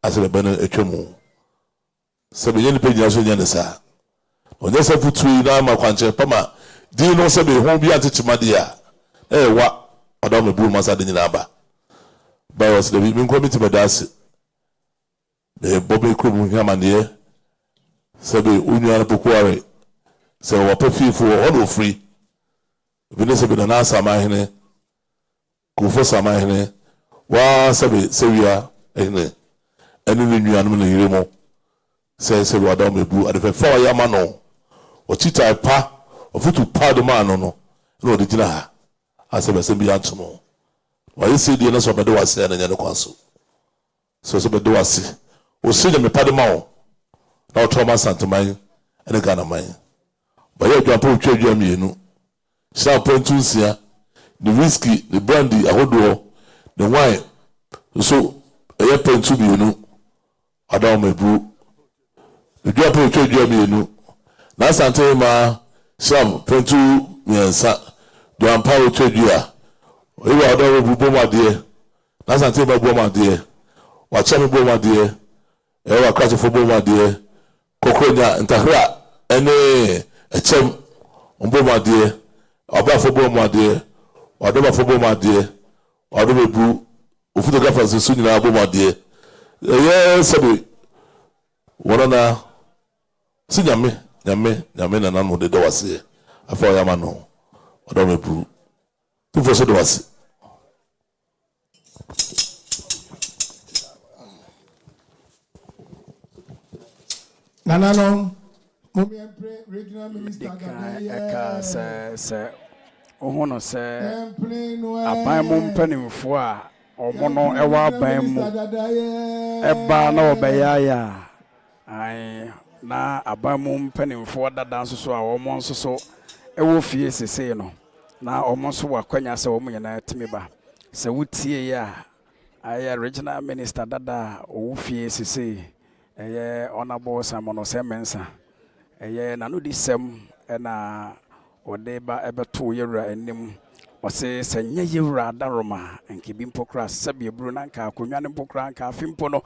asele bana etwemu se be yeni pejia so nya ne sa onye se futuo na ma kwanche pama di no se be ho bi atechimade ya wa Adam ebu masa de nyina aba ba was the min committee badase the bobe krum hiamane sabe unyu na pokuare se wo pefifo all free bi ne sabe na samahene kufo samahene wa sabe sewia ene enu nyu anu na yiremo se Adam ebu adefa fa ya ma no o chita pa o futu pa do ma no no de gina ha asebe se bi antomo wa yesi die na so bedo wase na nya kwanso so bedo wase o se de me pade ma o na o toma santoman ene kana man ba ye dwa po twedwa mienu sha pontu sia the whiskey the brandy ahodo the wine so eye pontu mienu Adam ebu dwa po twedwa mienu na Asantehene ma sha pontu miensa do ampa twedua we Adam ebu bomade na Asantehene bomade wa chame bomade wa kwatefo bomade kokronya ntahra ene echem bomade obafo bomade wadobafo bomade wadobebu ofotographers so nyina bomade sabe wona sinyame nyame na nanu de wase afa ya ma no wadobebu tu foso de wase Nanano, regional minister eka se ohono se aban mu mpanimfo a omono ewa aban mu eba na obeyaya ai na aban mu mpanimfo dada nso so a omo nso so ewo fie sese no na almost wa kwanya se wo nyina timi ba se wutie ya aye regional minister dada owufie sisi eye honorable Simon Osemensa eye nanu di sem na ode ba ebeto yewura enim ose se nya yewura daroma enke bi mpokra sabe buru na nka akonwa ne mpokra nka afimpo no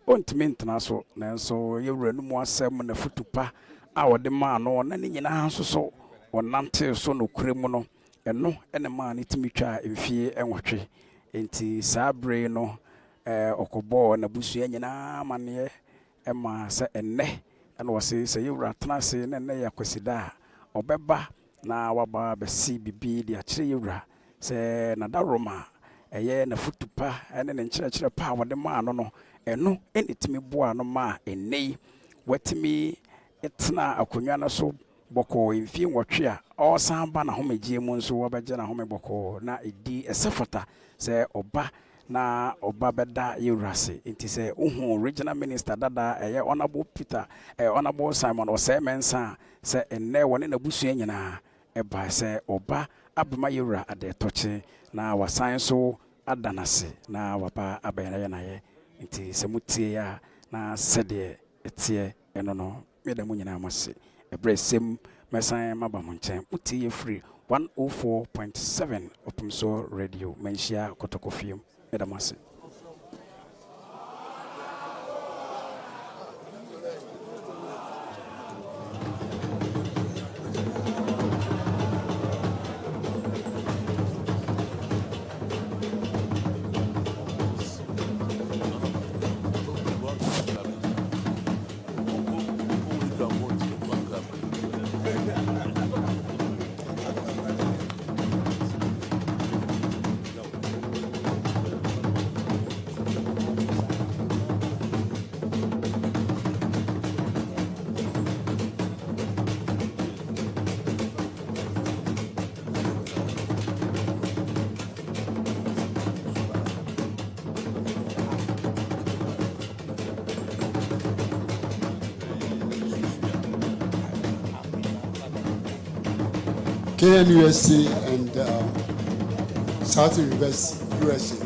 ontimi ntena so nanso yewura no mu asem na futupa a ode ma no na ne nyina hanso so onante so no kuremu no eno ene ma ne timi twa mfie enwotwe enti sabre no okobo na busua nyina mane ema se enne ena wose se yewura tena se ne ne Akwasidae obeba na waba besi bibi di akire yewura se na daroma eye na futupa ene ne nkyerɛkyerɛ pa wode ma no eno ene timi boa no ma enei watimi etna akonwa no so boko mfie nwɔtwe a ɔsan ba na homegye mu nso wabɛgye na home boko na edi esefata se oba na oba beda yewurase enti se uhu regional minister dada eye honorable Peter honorable Simon Osei Mensa se enne wone na busua nyina eba se oba abema yewura ade toche na wasan so adanase na wapa abayana na ye enti se mutie ya na sede etie eno no meda mu nyina amase ebresem mesan maba mo nkyɛn mutie free 104.7 Otumfuo radio Manhyia Kotokofiem meda mase USA and South University USA.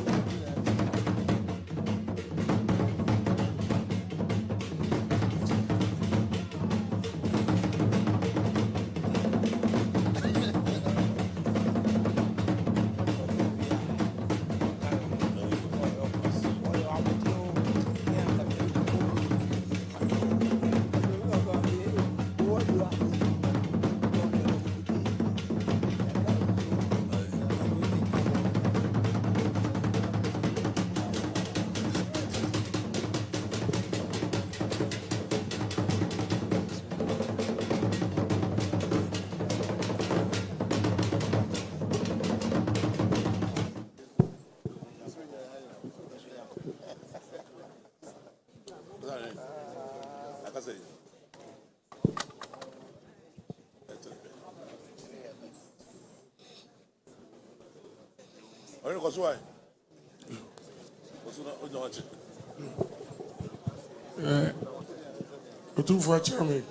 Otumfuo Osei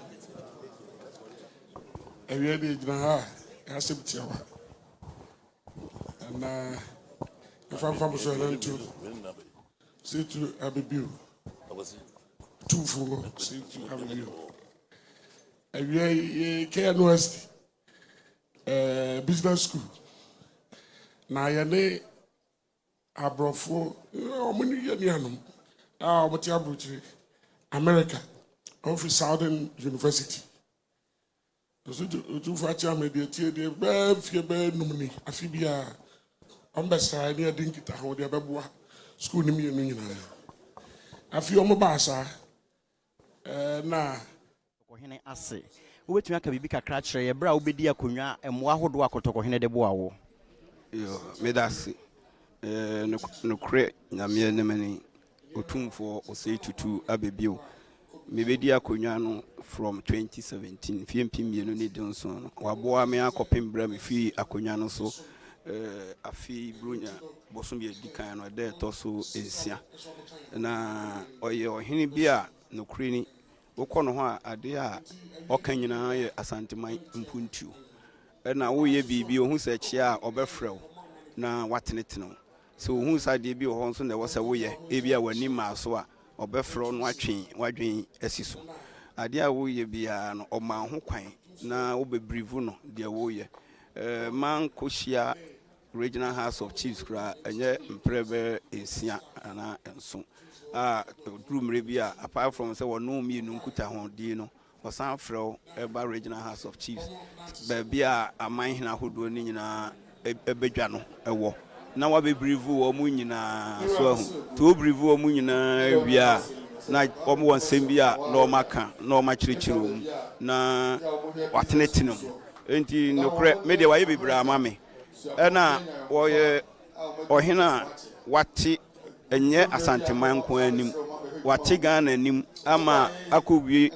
ewie de gyina ha asebtia wa na ifamfam so lantu situ abibiu Otumfuo situ abibiu ewie KNUST business school na yane abrofo omuni yanianum omoti abrochiri America of Southern University. Otumfuo Osei mediate de be fie be numni afibia ambassador ne dinkita ho de beboa school ni mienu nyina afi omo baasa na kohene ase wobetumi aka bibi kakra kire ye bra obedi akonwa emwa hodo akotokohene de boa wo yo medasi no kre nyame ne mani Otumfuo Osei Tutu abebio mebedi akonwa no from 2017 fiempim mienu ne donson waboa me akopem bra me fi akonwa no so afi brunya bosom ye dikan no de to so ensia na oye ohene bia no kre ni wokɔ no ho a ade a ɔka nyina ye asanteman mpuntuo na wo ye bibi ohun se chia obefrew na wateneteno so ohun sa de bi ho nso na wo se wo ye ebi a wani ma so a obefrew no atwen wadwen asiso ade a wo ye bia no o ma ho kwan na wo bebrivu no de wo ye man koshia regional house of chiefs kra enye mprebe ensia na enso drumre bia apart from say wono mi nu nkuta ho die no osan frɛ eba regional house of chiefs baabi a aman hina hodo ni nyina ebedwa no ɛwɔ na wa bebrivu wo mu nyina so ahu to brivu wo mu nyina bia na omo won sem bia na o maka na o ma kyerɛkyerɛ mu na watenetino enti nokre media wa ye bebra ama me ɛna woye ohina wate enye asanteman ko anim wate Ghana anim ama akobie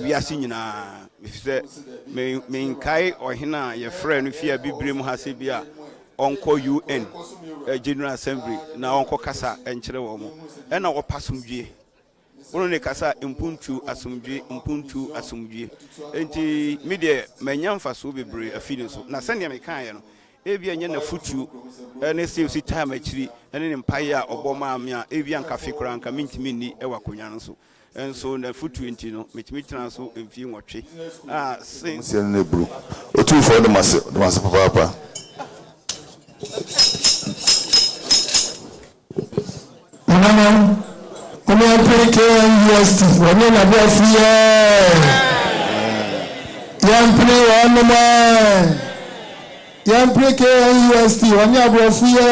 wiase nyina mefise me nkai ohina ye frɛ no fia bibrem ha se bia onko UN General Assembly na onko kasa enkyere wo mo ɛna wo pasomdwie wono ne kasa mpuntu asomdwie enti media manyamfa so bebre afini so na sɛnea me kan ye no ebi enye na futu ene se osi time akiri ene ne mpaye a oboma ame a ebi anka fikura anka mintimi ni ewa konya no so enso na futu enti no metimi tena so emfi nwotwe since ne bru Otumfuo de mase papa Mama omi apeke university woni na bia fiye yampre wa mama Yampeke UST wani abuafuye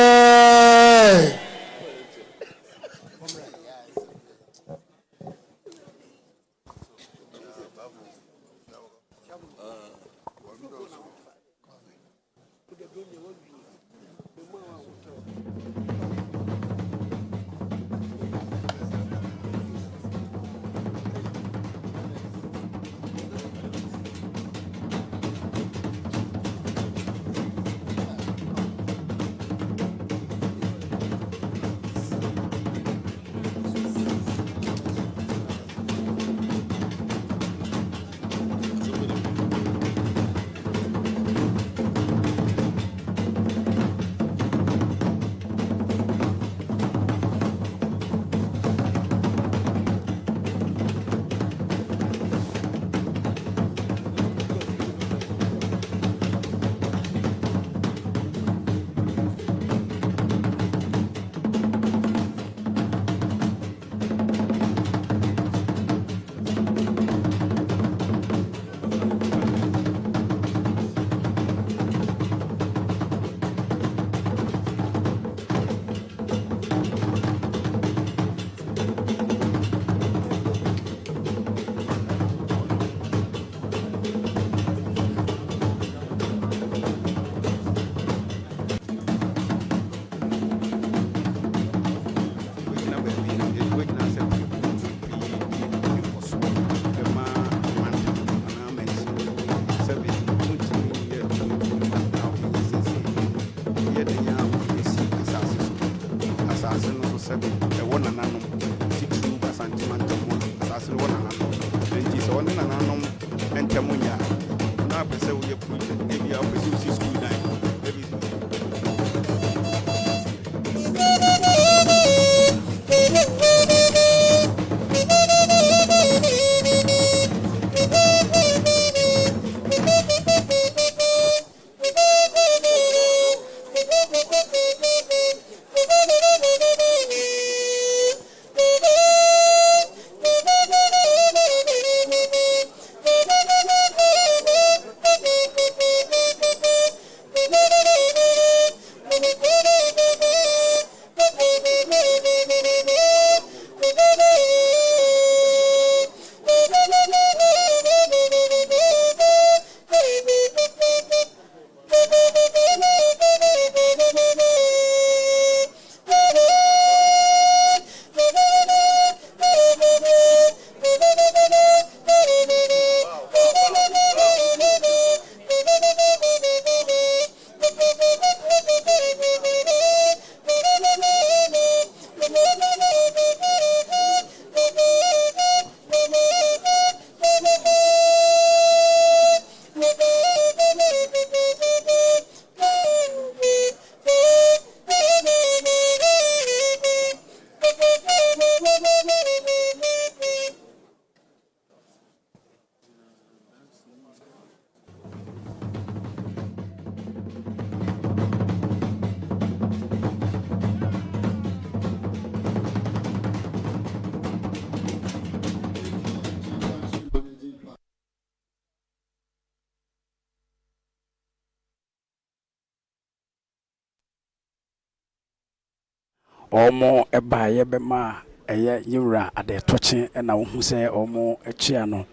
omo eba ye bema eye yura ade toche na wo hu se omo echia no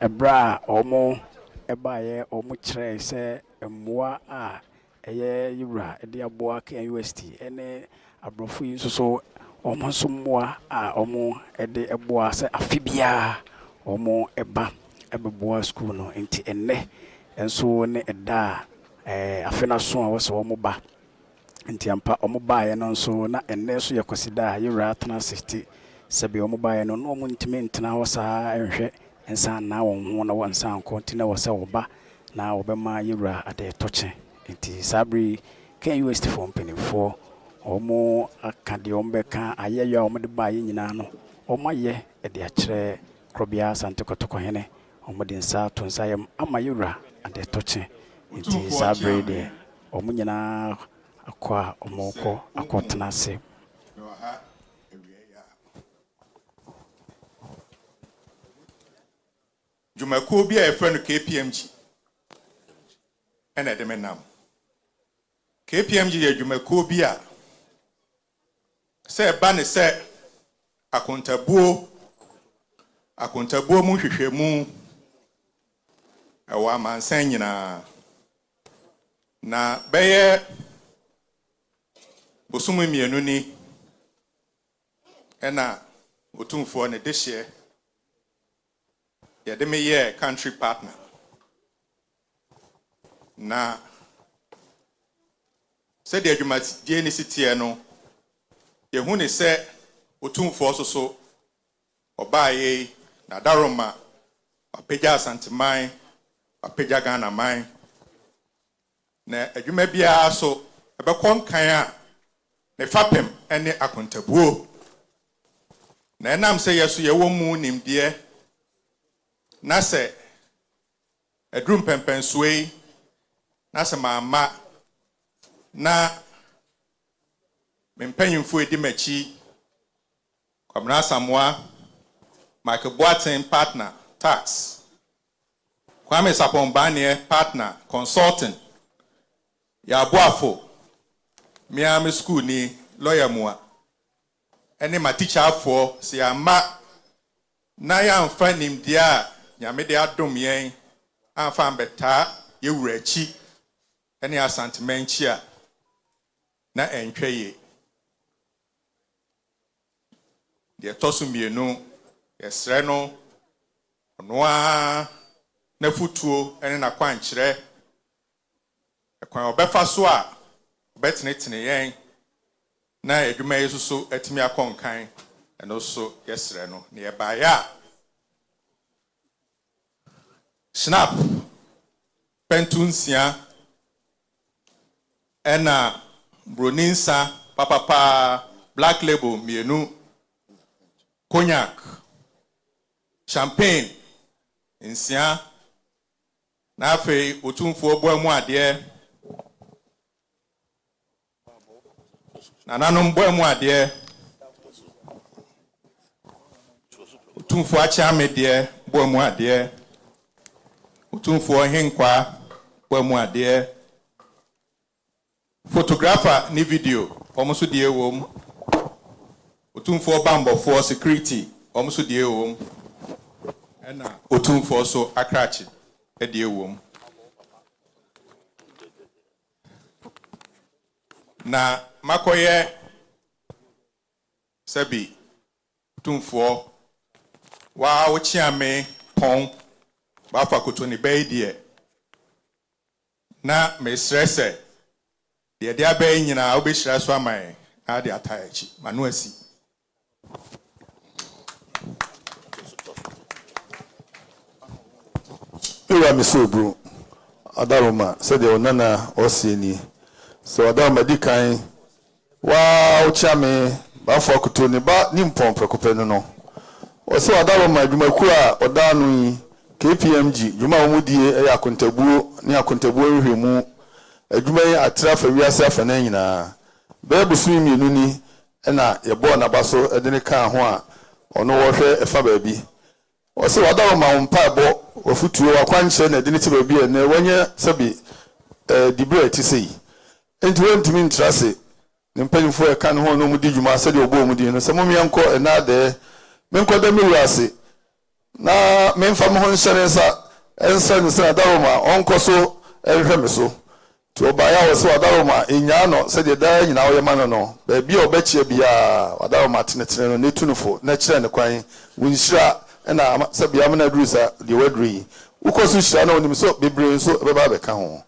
ebra omo eba ye omo kire se emmoa a eye yura ede aboa ka university ene abrofo yi so omo so mmoa a omo ede eboa se afibia omo eba ebeboa school no enti enne enso ne eda afena so a wo se omo ba nti ampa omo baaye no nso na enne so Akwasidae yura tana 60 sebe omo baaye no no omo ntime ntena ho saa enhwe ensa na won ho na won san kontina wo se wo ba na wo be ma yura ade toche nti sabri kan university for penifo omo akade ombe kan ayeya omo de baaye nyina no omo ye ede a kire krobia Asantehene omo de nsa to nsa yam ama yura ade toche nti sabri de omo nyina akwa omoko akotena se Jumako bi a friend KPMG ena de menam KPMG ye jumako bi a se ba ne se akontabuo mu hwehwemu ewa mansan nyina na beye bosumu mienu ni ena Otumfuo ne dehye ya de me ye country partner na se de adwuma die ni sitie no ye hu ne se Otumfuo so obaye na daroma apeja Asanteman apeja Ghana man na adwuma bia so ebekon kan a ne fapem ene akontabuo na enam se yeso ye wo mu nimde na se edrum pempensuei na se mama na mempanyimfo edi machi kwamna samwa Michael Boatin partner tax Kwame Sapombanie partner consulting ya boafo Miami school ni lawyer mua ene ma teacher for si ama na ya mfa nimdia nyame de adom yen amfa mbeta ye wurachi ene Asantehene a na entweye de tosumienu yesre no noa na futuo ene na kwankyere ekwan obefa so a obetene yen na edwuma yesuso atimi akonkan eno so yesre no ne yebaya snap pentunsia ena broninsa papa black label mienu cognac champagne insia na afi Otumfuo boamu ade na nanom boamu ade Otumfuo achiame de boamu ade Otumfuo henkwa boamu ade photographer ni video omuso de ewom Otumfuo bambofo security omuso de ewom ena Otumfuo so akrachi ede ewom na makoye sabi Otumfuo wa ochiame pon ba fa kotoni baidie na me stresse de de abai nyina obehira so aman na de atayachi manu asi Ewa misobru adaroma said the onana oseni so adaroma dikan wa ochame ba fo kotoni ba nimpon prekopenu no o so adaroma adwumaku a odanu yi KPMG dwuma omudie e akontabuo ni akontabuo hwemu adwuma yi atra fa wiase afa na nyina be busumi mienu ni na yebo na baso edene kan ho a ono wo hwe efa baabi o se adaroma mpa bo ofutuo wakwanche na edene ti baabi na wonye sabi dibre ti sei enti wontimi ntrase mpanyinfo e kan ho no mu di dwuma se de obo mu di no se mo mienko e na de menko da mi wase na memfa mo ho nhyere ensa nsa daroma onko so ehwe me so to obaya wo se wadaroma enya no se de da nyina wo yema no ba bia obachie bia wadaroma tenetene no netunufo na kire ne kwan wunhyira na se bia me na durusa de waduri ukoso hyira na onim so bebre so beba beka ho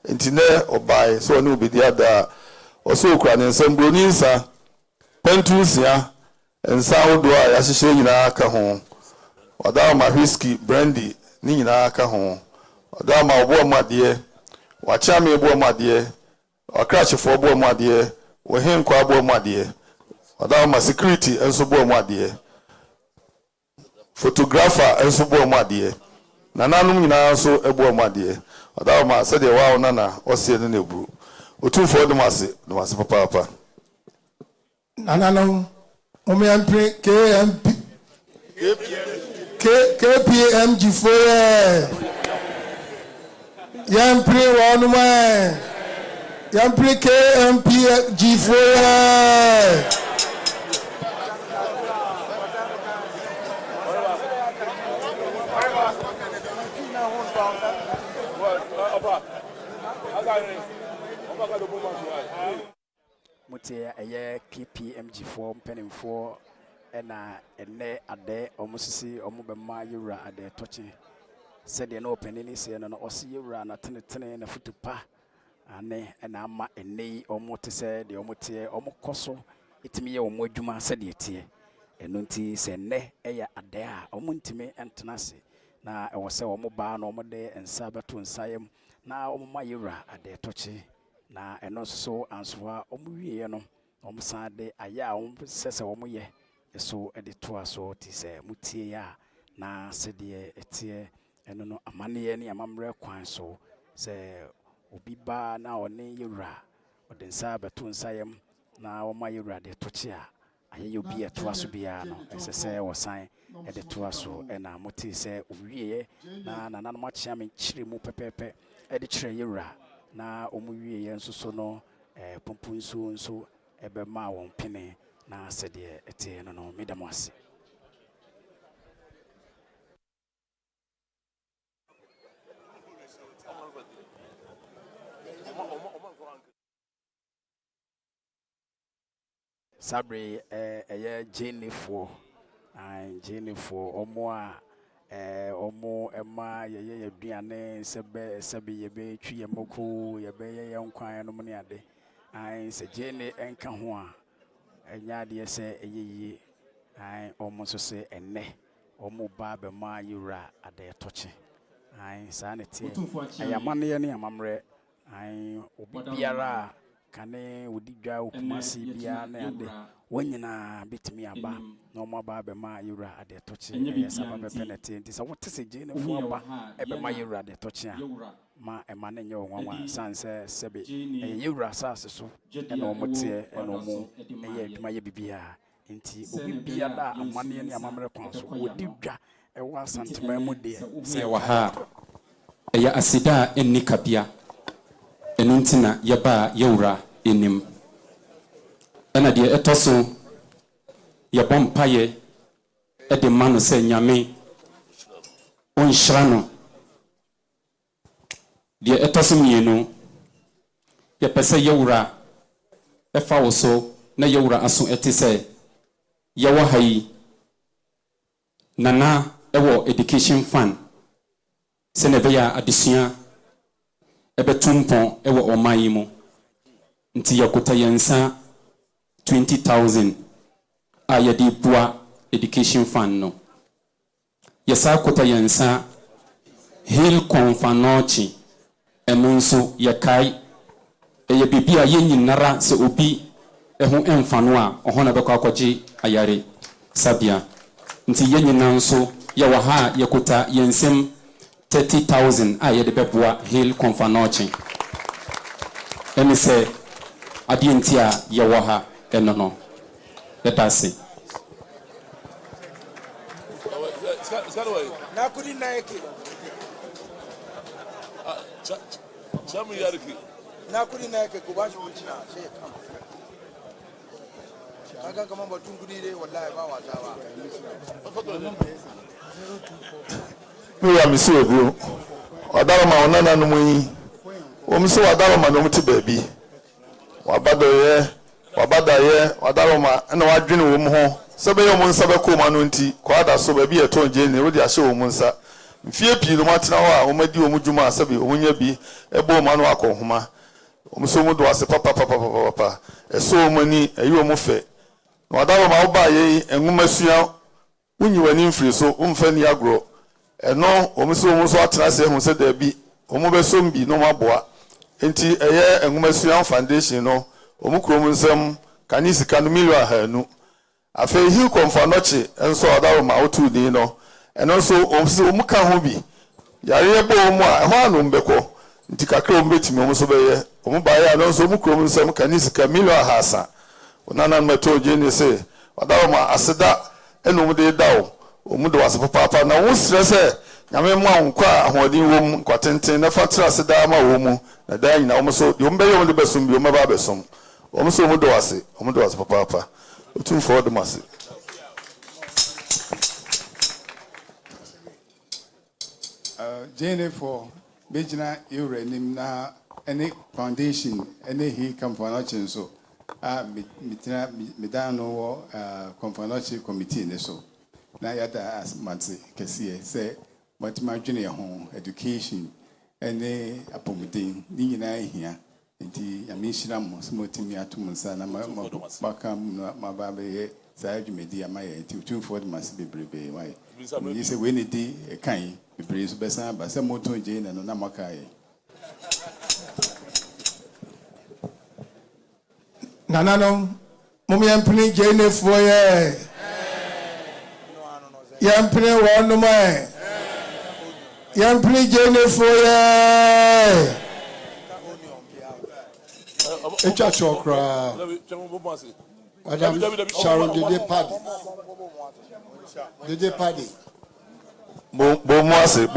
ntine obai so ne obedi ada oso okura ne nsamboni nsa pentusia nsa hodo a yahyehyɛ nyina aka ho wadaroma whisky brandy ni nyina aka ho wadaroma obo amade wachame obo amade wakrachefo obo amade wohenkwa obo amade wadaroma security enso obo amade photographer enso obo amade nananum nyina so obo amade wadaroma sɛ de wa nana osie ne nebru Otumfuo Osei papa nananum omiampre KPMG for yampre wanuma yampre KMPG for Mutia a KPMG for penning for ena ene ade omusisi omubema yura ade touching said the no penini se no osi yura na tenetene na futupa ane ena ama ene omote se de omote omokoso itimi ye omodwuma said the tie eno nti se ne eya ade a omuntimi entenase na ewo se omoba na omode ensa beto nsayem na omma yura ade touching na eno so ansoa omuwie no omsade aya omsese omoye so ede to so ti se mutie ya na sede etie eno no amane ne amamre kwan so se obi ba na one yura ode nsa beto nsayem na oma yura de tochi a aye obi eto so bia no esese wosan ede to so na mutie se owie na nananom achia me chire mu pepepe ede chire yura na omuwie enso so no pompu nso ebe ma won pene na sede ete no medamwase sabre eye jenifo omo a omo ema ye aduane sebe yebe twi yemoko yebe ye nkwan no ne ade se jeni enka ho a enya de se eyiyi omo so se enne omo ba be ma yura ade toche sa ne tie ayamane ne amamre obi biara kane odidwa Kumasi bia na ade wonyina bitimi aba na omo ba be ma yura ade toche yesa ba penete nti sa wote se jeni fo aba ebe ma yura ade toche a ma emane nye onwa sanse sebe yura sase so ena omote ena omo adwuma ye bibia nti obi bia da amane ne amamre kwan so odidwa ewa Asantehene mu de se wa ha eya asida enni kabia enuntina yaba yewura enim ena de etoso yebompaye ede manu se nyame onhyira no de etoso mienu yepese yewura efa woso na yewura aso etise yewo hayi nana ewo education fund se ne beya adesua ebetumpo ewo omayi mu nti yakota yensa 20,000 a yedi bua education fund no yesa kota yensa hill konfanochi enunso yekai eye bibia yenyinara se obi eho emfano a ohona bekọ akọji ayare sabia nti yenyina nso ye wa ha yekota yensem 30,000 a yede beboa hill konfanochi emi se adi nti a ye wa ha enono let us see nakuri naeke Nakuri naeke kubashi mchina sheka Mira mi so bro. Wadaroma onana no yi. Omi so wadaroma no mti baby. Wabadaye, wadaroma na wadwene wo mu ho. Sebe yo mu nsa be ko ma no nti, kwada so baby e ton je ne wo di ahye wo mu nsa. Mfie pii no matena ho a wo madi wo mu dwuma sebe wo nya bi ebo ma no akọhoma. Omi so mu do ase papa. Eso wo mani ayi wo mu fe. Wadaroma wo ba ye enwuma sua wunyi wani mfiri so umfa ni agro. Eno omuso atena se hu se da bi omu besom bi no maboa enti eye enwumasua foundation no omu krom nsem kanisika no milwa hanu afa hi komfa noche enso odawo ma otu din no eno so omu ka ho bi yare bo omu a ho anu mbeko nti kakra omu betimi omu so beye omu baye ano so omu krom nsem kanisika milwa hasa onana meto je ne se odawo ma aseda eno mu de dawo omudo wase papa na wo stress nyame mu ankwa ahodin wo mu kwatenten na fatra se da ma wo mu na da nyina wo so de ombe yo de besom bi o maba besom wo so omudo wase papa Otumfuo de mase jene for bejina ewrenim na any foundation any he come for nothing so mitina midano conference committee ne so na yada as manti kesiye say but my junior home education any apomudin ni nyina hia nti ya mishira mo smotimi atumunsa na maka ma babe sa adwumedi amaye nti Otumfuo de mase bebrebe why you say we need di kan bebrebe so besa ba se moto je na no na maka ye nanano mum yampini je ne fo ye yampini wonu mai yampini je ne fo ye echa chokra Madam Sharon Dede Paddy Bomwase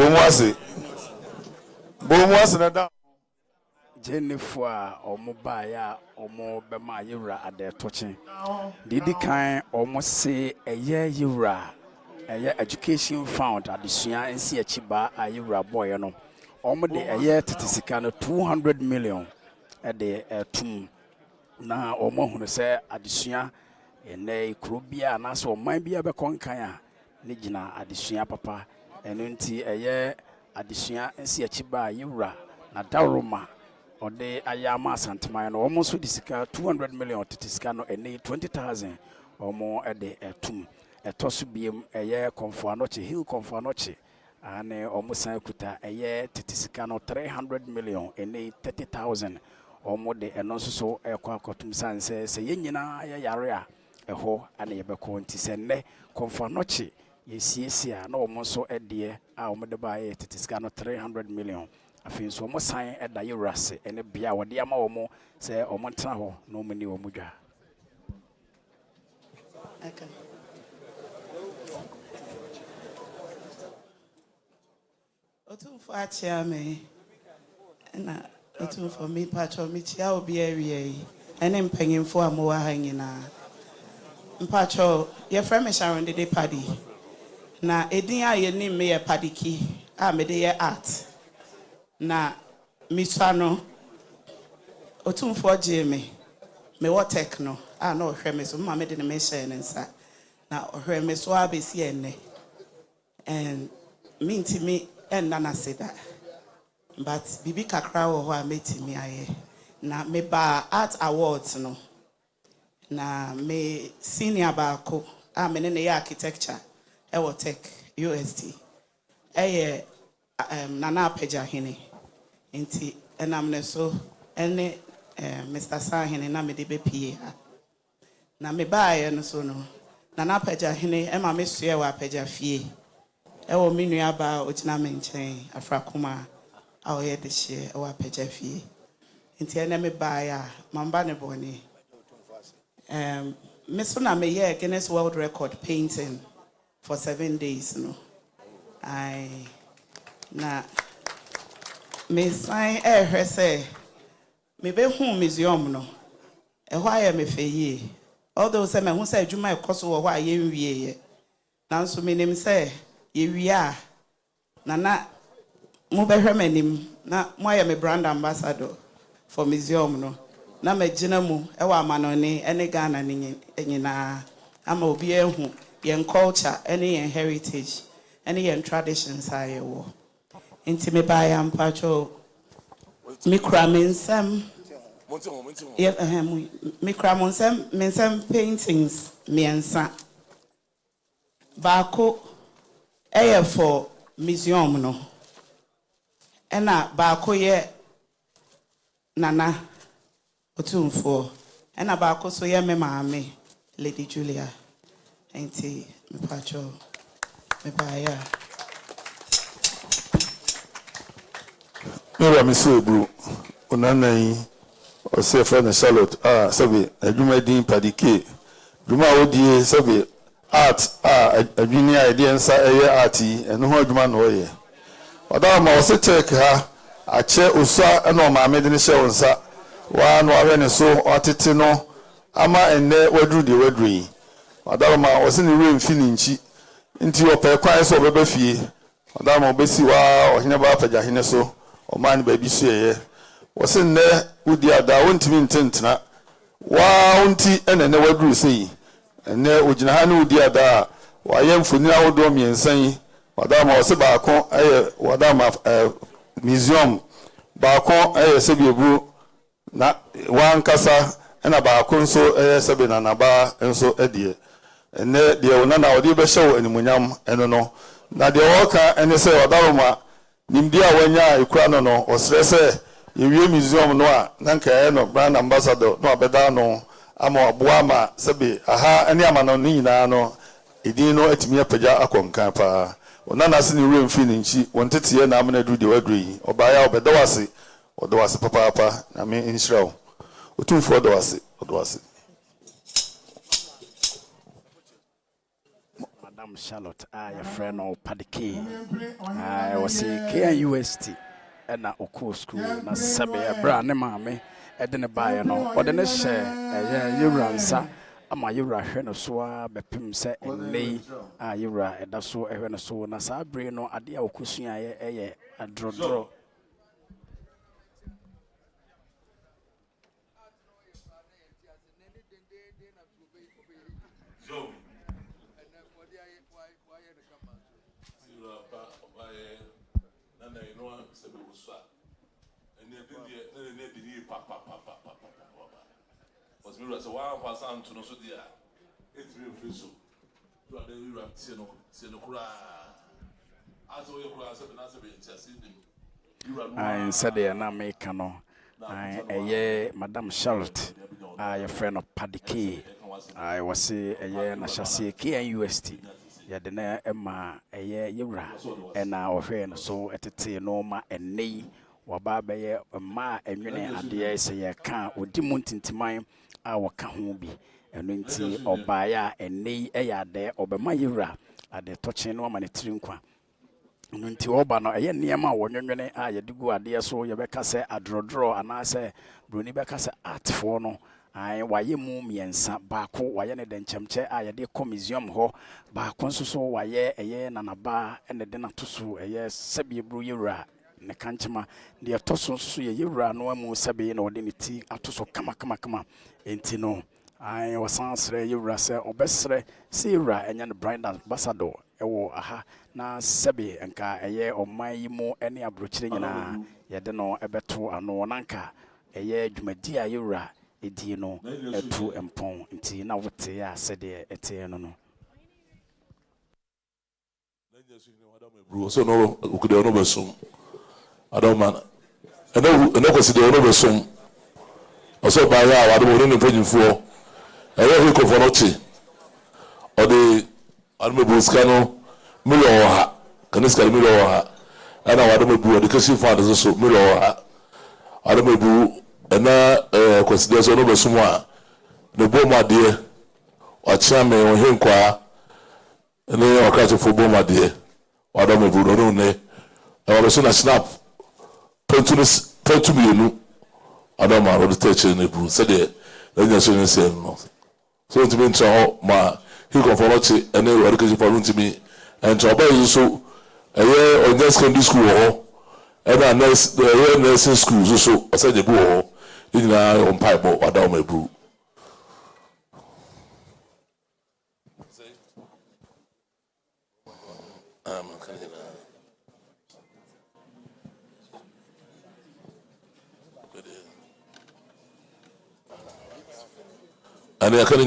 na da Jennifer omubaya omo bema yura ade tochen didi kan omo se eye yura eye education fund adesua ensi achiba ayura boy no omo de eye titisika no 200 million de tum na omo hunu se adesua ene krobia na so man bia be konkan a ne gina adesua papa eno nti eye adesua ensi achiba yura na daroma ode ayama Asantehene no omo so disika 200 million titisika no ene 20,000 omo de tum etoso biem eye konfuanoche hill konfuanoche ane omo san kuta eye titisika no 300 million ene 30,000 omo de eno so ekwa akotum sanse se yenyina ya yare a eho ane yebeko nti se ne konfuanoche yesiesia na omo so ede a omo de ba ye titisika no 300 million afin so omo san eda yurase ene bia wode ama omo se omo tena ho no omo ni omo dwa Akan Otumfuo achiame na Otumfuo mi pacho mi chia obi area ene mpanyimfo amowa ha nyina mpacho ye frame Sharon Dede Paddy na edin a ye nim me ye Padiki a me de ye art na misano Otumfuo jeme me what techno a no hwe me so ma me de me share nsa na hwe me so abesi enne and minti me and nana said that but bibi kakra wo ho a metimi aye na me ba art awards no na me senior baako a me ne architecture e wo tech UST nana Asantehene nti enam ne so ene Mr. Asantehene na me de be pie na me ba aye no so no nana Asantehene e ma me sue wa apagya fie ewo minu aba ogina me nchen afrakuma a oye de hye ewo apagya fie nti ene me ba ya mamba ne boni me so na me ye Guinness World Record painting for 7 days no I na me sign hwe say me be hu museum no e ho aye me feye although say me who say adwuma ekoso wo ho a ye nwie ye nanso me nim say ye wie a na mo behwe manim na mo aye me brand ambassador for museum no na magina mu e wa amanone ene Ghana ni nyina ama obi ehu yen culture ene yen heritage ene yen traditions aye wo inti me ba ya mpacho me kra mensem me kra mensem paintings miensa baako eye for museum no ena baako ye Nana Otumfuo ena baako so ye me maame Lady Julia enti me pacho me ba ya Mira misebu onanan Osei friend Charlotte sabi adwuma din padike dwuma odie sabi art adwini idea nsa eye art eno ho adwuma no ye oda ma Osei check ha ache osa eno maame de ne hye wonsa wa no ahwe ne so otete no ama enne wadru de wadru yi oda ma Osei ne re mfi ni nchi nti ope kwan so obeba fie oda ma obesi wa ohene ba pageantry so o man ba bi so ye Osei ne udi ada wontimi ntentena wa wonti ene ne wadru sei ene ogina ha ne udi ada wa yemfuni awodo miensan oda ma Osei ba ko aye oda ma museum baako sebiebu na wankasa ena baako nso sebe na naba nso edie ene de wona na odi be hyew animunyam eno no na de woka ene se odaroma nimdi a wanya ekura no osre se yewie museum no a nanka no brand ambassador no abeda no ama aboa ma sebe aha ene ama no nyina no edin no atimi apagya akonkan pa onana se ni re mfi ni nchi wontete na amana du de wadui obaya obedawase odawase papa na me inshraw Otumfuo odawase Madam Charlotte your friend of Padike I was KUST na oko school na sabe bra ne maame ede ne bae no ode ne hye yewransa ama yewra hwe no so a bepem se ennei a yewra eda so hwe no so na sa bre no ade a okosua ye adrodro So one person to no so dia it's real free so to the you have see no kura as we kura so na se be interceding I said they na make no I Madam Charlotte your friend of Padike I was say na shase KUST ya de na ema yewra na ohwe no so etete no ma ennei waba be ma enwene ade se ye ka odi mu ntintiman a waka ho bi eno nti obaya ennei eyade obema yewra ade toche no ma ne tirinkwa eno nti oba no eye niema wonwene a yede gu ade so ye beka se adrodro ana se broni beka se artfo no ai waye mu miensa baako waye ne de nchemche a yede ko museum ho baako nso so waye eye nanaba ene de na toso eye sabie bru yewra ne kanchema de toso nso ye yewra no amu sabie na ode ne ti atoso kama enti no ai wasansre yewra se obesre se yewra enya ne brand ambassador ewo aha na sabie enka eye oman yi mu ene abrochire nyina yede no ebeto ano nanka eye dwumadi a yewra edi no etu empon nti na wote ya sede ete no bro so no ukude no besum adoma eno Akwasidae no besum oso ba ya wa do ni pojinfuo eye ko for nochi ode arme buskano milo ha kaniska milo ha ana wa do mebu ode kasi fa so milo ha arme bu ena Akwasidae so no besum a ne bomade o chiame o henkwa ene o ka che fo bomade o do mebu no ne e wa so na snap pentu mienu adama o de teche ne bu se de enya so ne se no so ntimi ntra ma he conformity ene education for ntimi ntra ba so eye on secondary school ho ena nursing school so asa je bu ho ina on pipe wada o mebru ani akani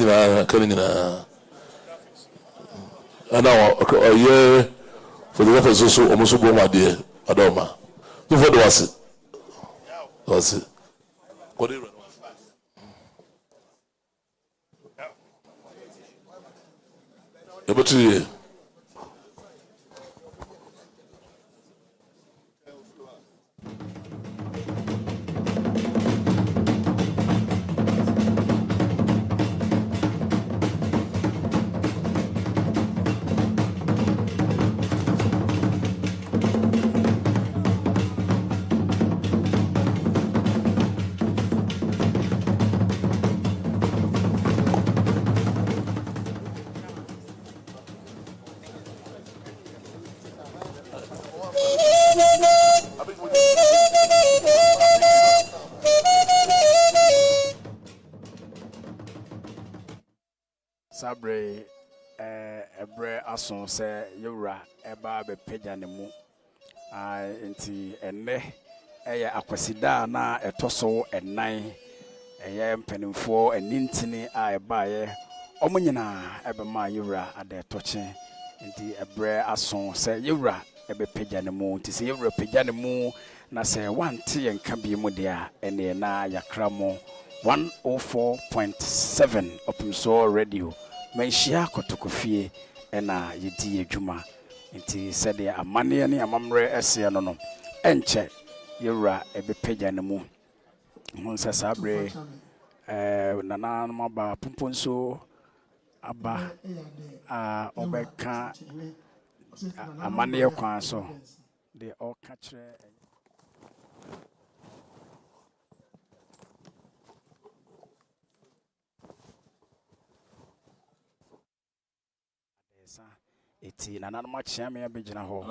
nyina ana ye for the reference so almost go ma de adoma you for the was it what do you but you Sabre ebre ason se yura eba be pagya ne mu enti enne eye Akwasidae na etoso enan eye mpanimfo enintini a eba ye omunyina ebe ma yura ade toche enti ebre ason se yura ebe pagya ne mu enti se yura pagya ne mu na se wante yenka bi mu de a ene na yakra mo 104.7 Otumfuo radio Manhyia kotokofie ena yedi adwuma nti sede amane ne amamre ese no no enche yewura ebepagya ne mu hunsa sabre nana no maba pomponso aba obeka amane kwan so de oka kire eti nana ma chiame abegina ho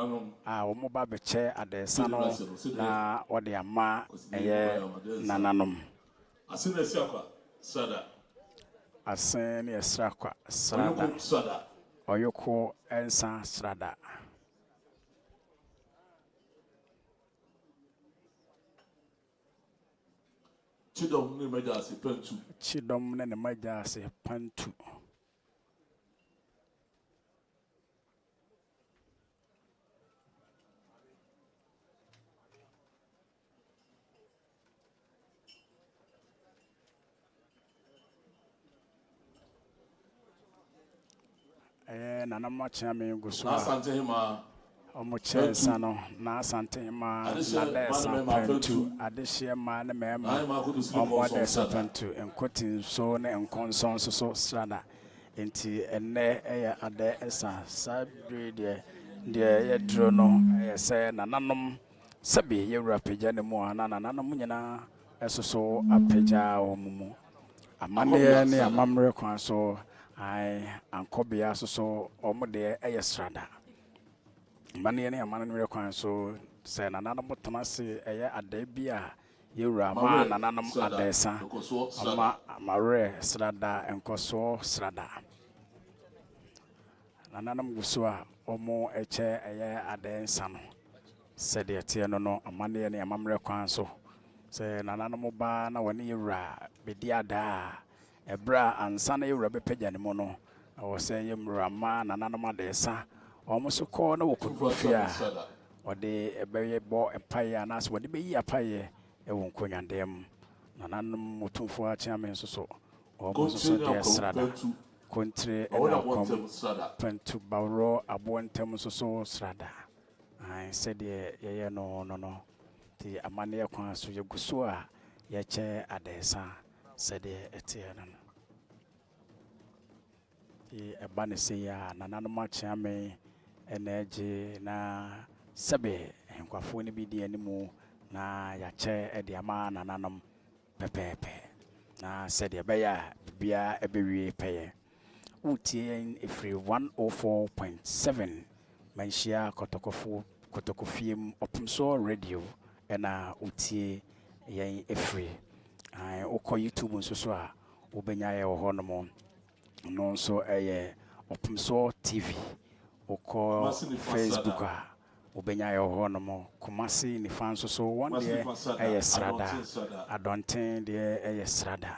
omo ba beche adesa no na ode ama eye nananom asene siakwa sada asene esrakwa sada oyoko ensa srada chidom ne maja se pantu nana machame guso Asantehene Omuchesano na Asantehene na desa pantu adehye ma na mema omode sapantu enkotin so na enkonson so strada enti enne eye ade esa sabre de yedro no eye se nananom sabi yewura pagya ne mu ana nananom nyina esoso apagya omumu amane ne amamre kwan so ai ankobia so omode eye strada mane ne amane kwan so se nananom botamase eye adabia yewura ma nananom adesa ama amare strada enkoso strada nananom guso a omo eche eye adensa no se de tie no amane ne amamre kwan so se nananom ba na woni yewura bediada ebra ansana yewura bepagya ne mu no wo se yemura ma nananom adesa omuso ko na wokudufia ode ebeye bo epaye anas wode beyi apaye ewo nkonyandem nananom Otumfuo achiame so omuso so de srada kontre enakom pantu bawro abontem so srada ai said ye no ti amane kwan so yeguso a ye che adesa said etie no ti ebane se ya nananom achiame energy na sabe enkwafo ni bi di animu na ya che ede ama nananom pepepe na said ya baya bia ebewie peye utie efri 104.7 Manhyia Kotokofiem Otumfuo radio ena utie yen efri ukọ YouTube nso so a ubenya ye ho no no so eye Otumfuo TV ukọ Facebook a ubenya ye ho no Kumasi ni fan so one day eye srada adonten de eye srada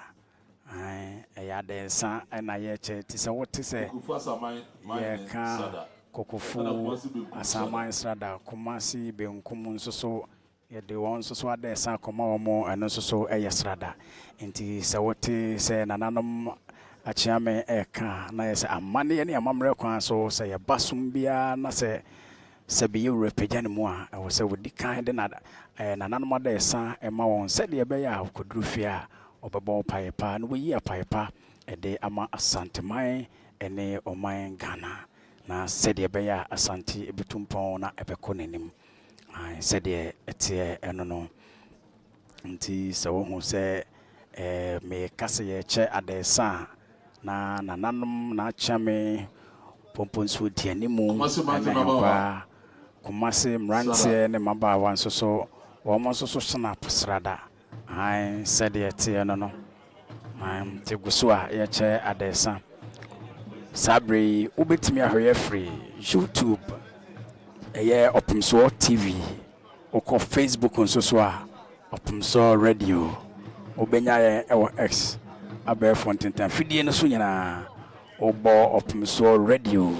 eya densa na ye che ti se wote se ye ka kokofu asaman srada Kumasi benkum nso so ye de won nso so adensa koma omo eno nso so eye srada nti se wote se nananom achiame eka na ye se amane ye ne amamre kwan so se ye basum bia na se be you represent mu a I was say with the kind na nananom adensa ema won se de be ya kodrufia obebo paipa no yi paipa de ama Asantehene ene oman Ghana na sede be ya Asante ebetumpon na ebeko nenim sede etie eno no nti se wo hu se me kase ye che adesa na nananom na chame pomponso dianimu na Kumasi mrantie ne mabawa nso so wo mo nso so snap srada said yet no Tegusua yeche adesa Sabri ubetimi ahwe free YouTube eye Otumfuo TV oko Facebook nso so a Otumfuo radio obenya ye ewo X abe fontentan fidie no so nyina obo Otumfuo radio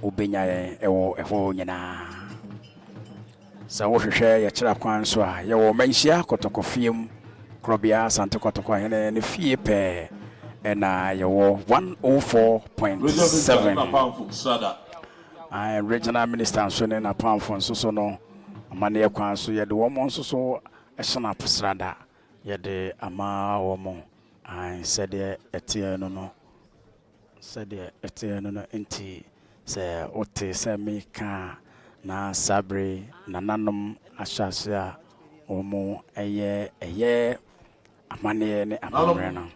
obenya ye ewo eho nyina sa wo hwehwe ye kira kwan so a ye wo Manhyia Kotokofiem Krobia Asante Kotokofiem ne fie pe na ye wo 104.7 regional minister so ne na pamfo so no amane ye kwan so ye de wo mo so ehna posrada ye de ama wo mo said etie no no said etie no no enti se ote se me ka na sabre nananom ahyase a omo eye amane ne amamre no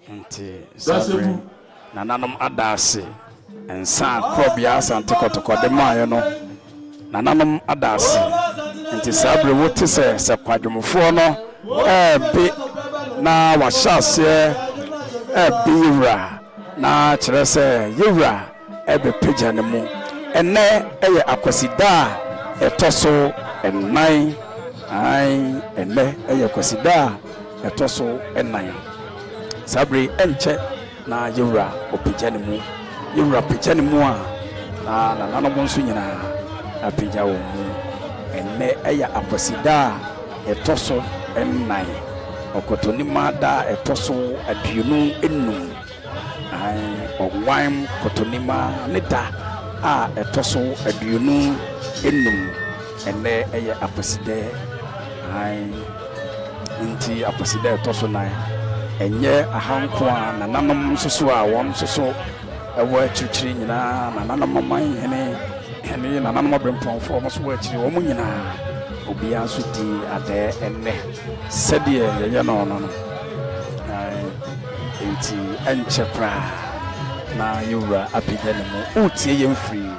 nti sabre nananom adase ensa Krobia Asante Kotokode maye no nananom adase nti sabre wote se kwadwomfo no bi na wahyase bi yura na kire se yura ebe pagane mu ene eye Akwasidae etoso ennan ene eye Akwasidae etoso ennan sabre enche na yura opagane mu yura pagane mu a na nananom nso nyina apagya wo mu ene eye Akwasidae etoso ennan okotonima da etoso aduonu enum ogwan kotonima ne da a etoso aduonu enum ene eye Akwasidae nti Akwasidae etoso nan enye ahanko a nananom soso a won soso ewo achichiri nyina nananom man hene nananom bremponfo mo so wo achiri wo nyina obia so di ade enne sede ye no nti enchekra na yura apigane mu utie ye mfiri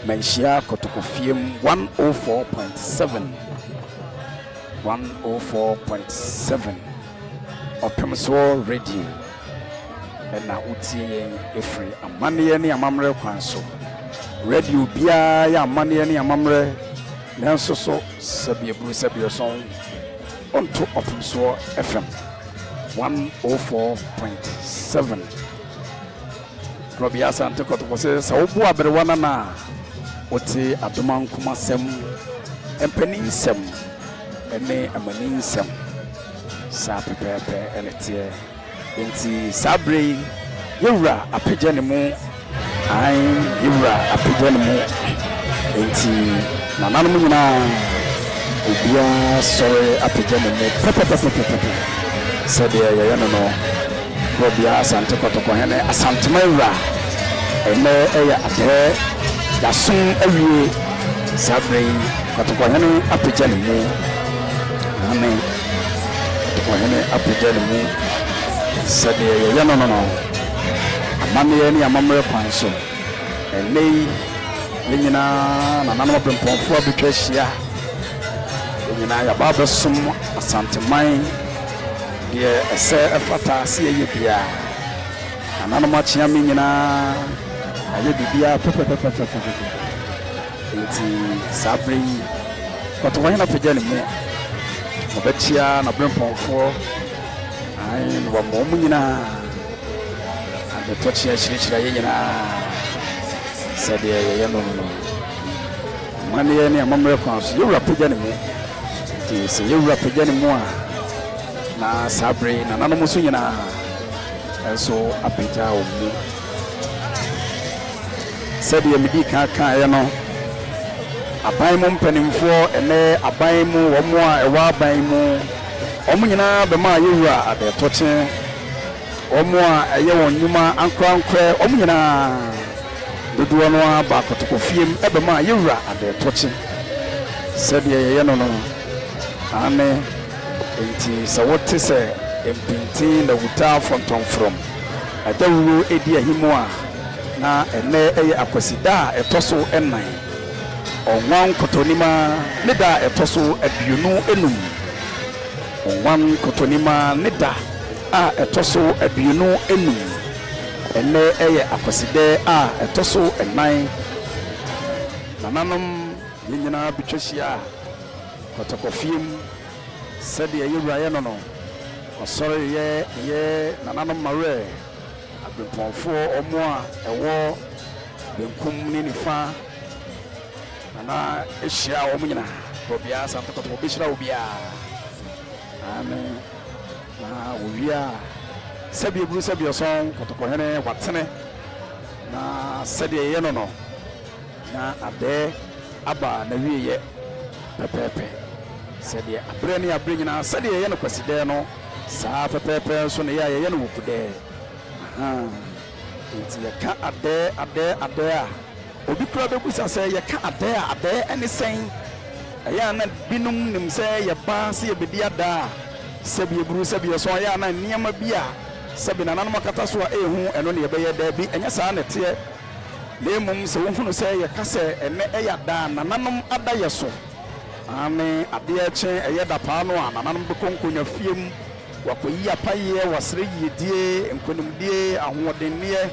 Manhyia Kotokofiem 104.7 Otumfuo radio na utie ye efiri amane ne amamre kwan so radio bia ya amane ne amamre nanso so sabie son onto Otumfuo FM 104.7 Krobia Asante Kotokofiem sa obu aberewana na oti adomankuma sem empani sem ene amani sem sa pepepe enetie enti sabre yura apagane mu yura apagane mu enti nananom nyina obia sore apagane mu pepepe said ye no Krobia Asante Kotokofiem Asantehene ene eye ade yasun awie sabre Kotokofiem apagane mu amen ɔhene apagya ne mu sɛdeɛ yɛyɛ no amanneɛ ne amammerɛ kwan so ɛnɛ yi yɛn nyinaa nananom abempɔnfoɔ abɛtwa ahyia yɛn nyinaa yɛaba abɛsom asanteman deɛ ɛsɛ ɛfata sɛ yɛyɛ biara nananom akyea me nyinaa ayɛ biribiara pɛpɛpɛpɛpɛpɛ nti saa berɛ yi kɔtɔkɔhene apagya ne mu ɔbɛkyia n'abrɛmpɔnfoɔ na wɔmmɔ mu nyinaa adetɔkyea kyerɛkyerɛ yɛ nyinaa sɛdeɛ yɛyɛ no amanneɛ ne amammerɛ kwan so yɛwura apagya ne mu nti sɛ yɛwura apagya ne mu a na saa berɛ nananom so nyinaa ɛnso apagya wɔ mu sɛdeɛ medi kaakaeɛ no aban mu mpanimfoɔ ɛnɛ aban mu wɔn a ɛwɔ aban mu wɔn nyinaa bɛma yɛwura adetɔkye wɔn a ɛyɛ wɔn nnwuma ankorankora wɔn nyinaa dodoɔ no a baako toko fiem ɛbɛma yɛwura adetɔkye sɛdeɛ yɛyɛ no ane nti sɛ wote sɛ mpintin na wuta fɔntɔnfrɔm adawuro edi ahimu a na ɛnɛ ɛyɛ akwasidaa ɛtɔ so ɛnan ɔnwan kotonima ne da ɛtɔ so aduonu enum ɔnwan kotonima ne da a ɛtɔ so aduonu enum ɛnɛ ɛyɛ akwasidaa a ɛtɔ so ɛnan nananom yɛn nyinaa bitwa hyia kɔtɔkɔfiem sɛdeɛ yɛwura yɛ no ɔsɔre yɛ nananom mawerɛ abempɔnfoɔ ɔmo a ɛwɔ benkum ne nifa na ehyia wɔn nyinaa obiara santakɔtɔ obihyira obiara amen na wɔwia sɛbi eburu sɛbi ɔsɔn kɔtɔkɔhene watene na sɛdeɛ yɛyɛ no na adɛ aba na wieyɛ pɛpɛɛpɛ sɛdeɛ abrɛ ne abrɛ nyinaa sɛdeɛ yɛyɛ no kwasidɛ no saa pɛpɛɛpɛ nso na yɛyɛ no wokudɛ nti yɛka adɛ a obi kura bɛbusa sɛ yɛka adɛ a adɛ ɛne sɛn ɛyɛ na binom nim sɛ yɛba sɛ yɛbɛdi ada a sɛbi eburu sɛbi yɛsɔn ɛyɛ na nneɛma bi a sɛbi nananom akata so a ɛhu ɛno ne yɛbɛyɛ dɛ bi ɛnyɛ saa na ɛteɛ na mmom sɛ wohunu sɛ yɛka sɛ ɛnɛ ɛyɛ ada a nananom ada yɛ so ane adeɛ kyɛn ɛyɛ dapaa no a nananom bɛkɔ nkonnwa fiem wakɔyi apayɛ wasrɛ yiedie nkonimdie ahoɔdenneɛ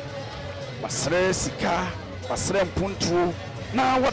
wasrɛ sika wasrɛ mpontuo na wɔde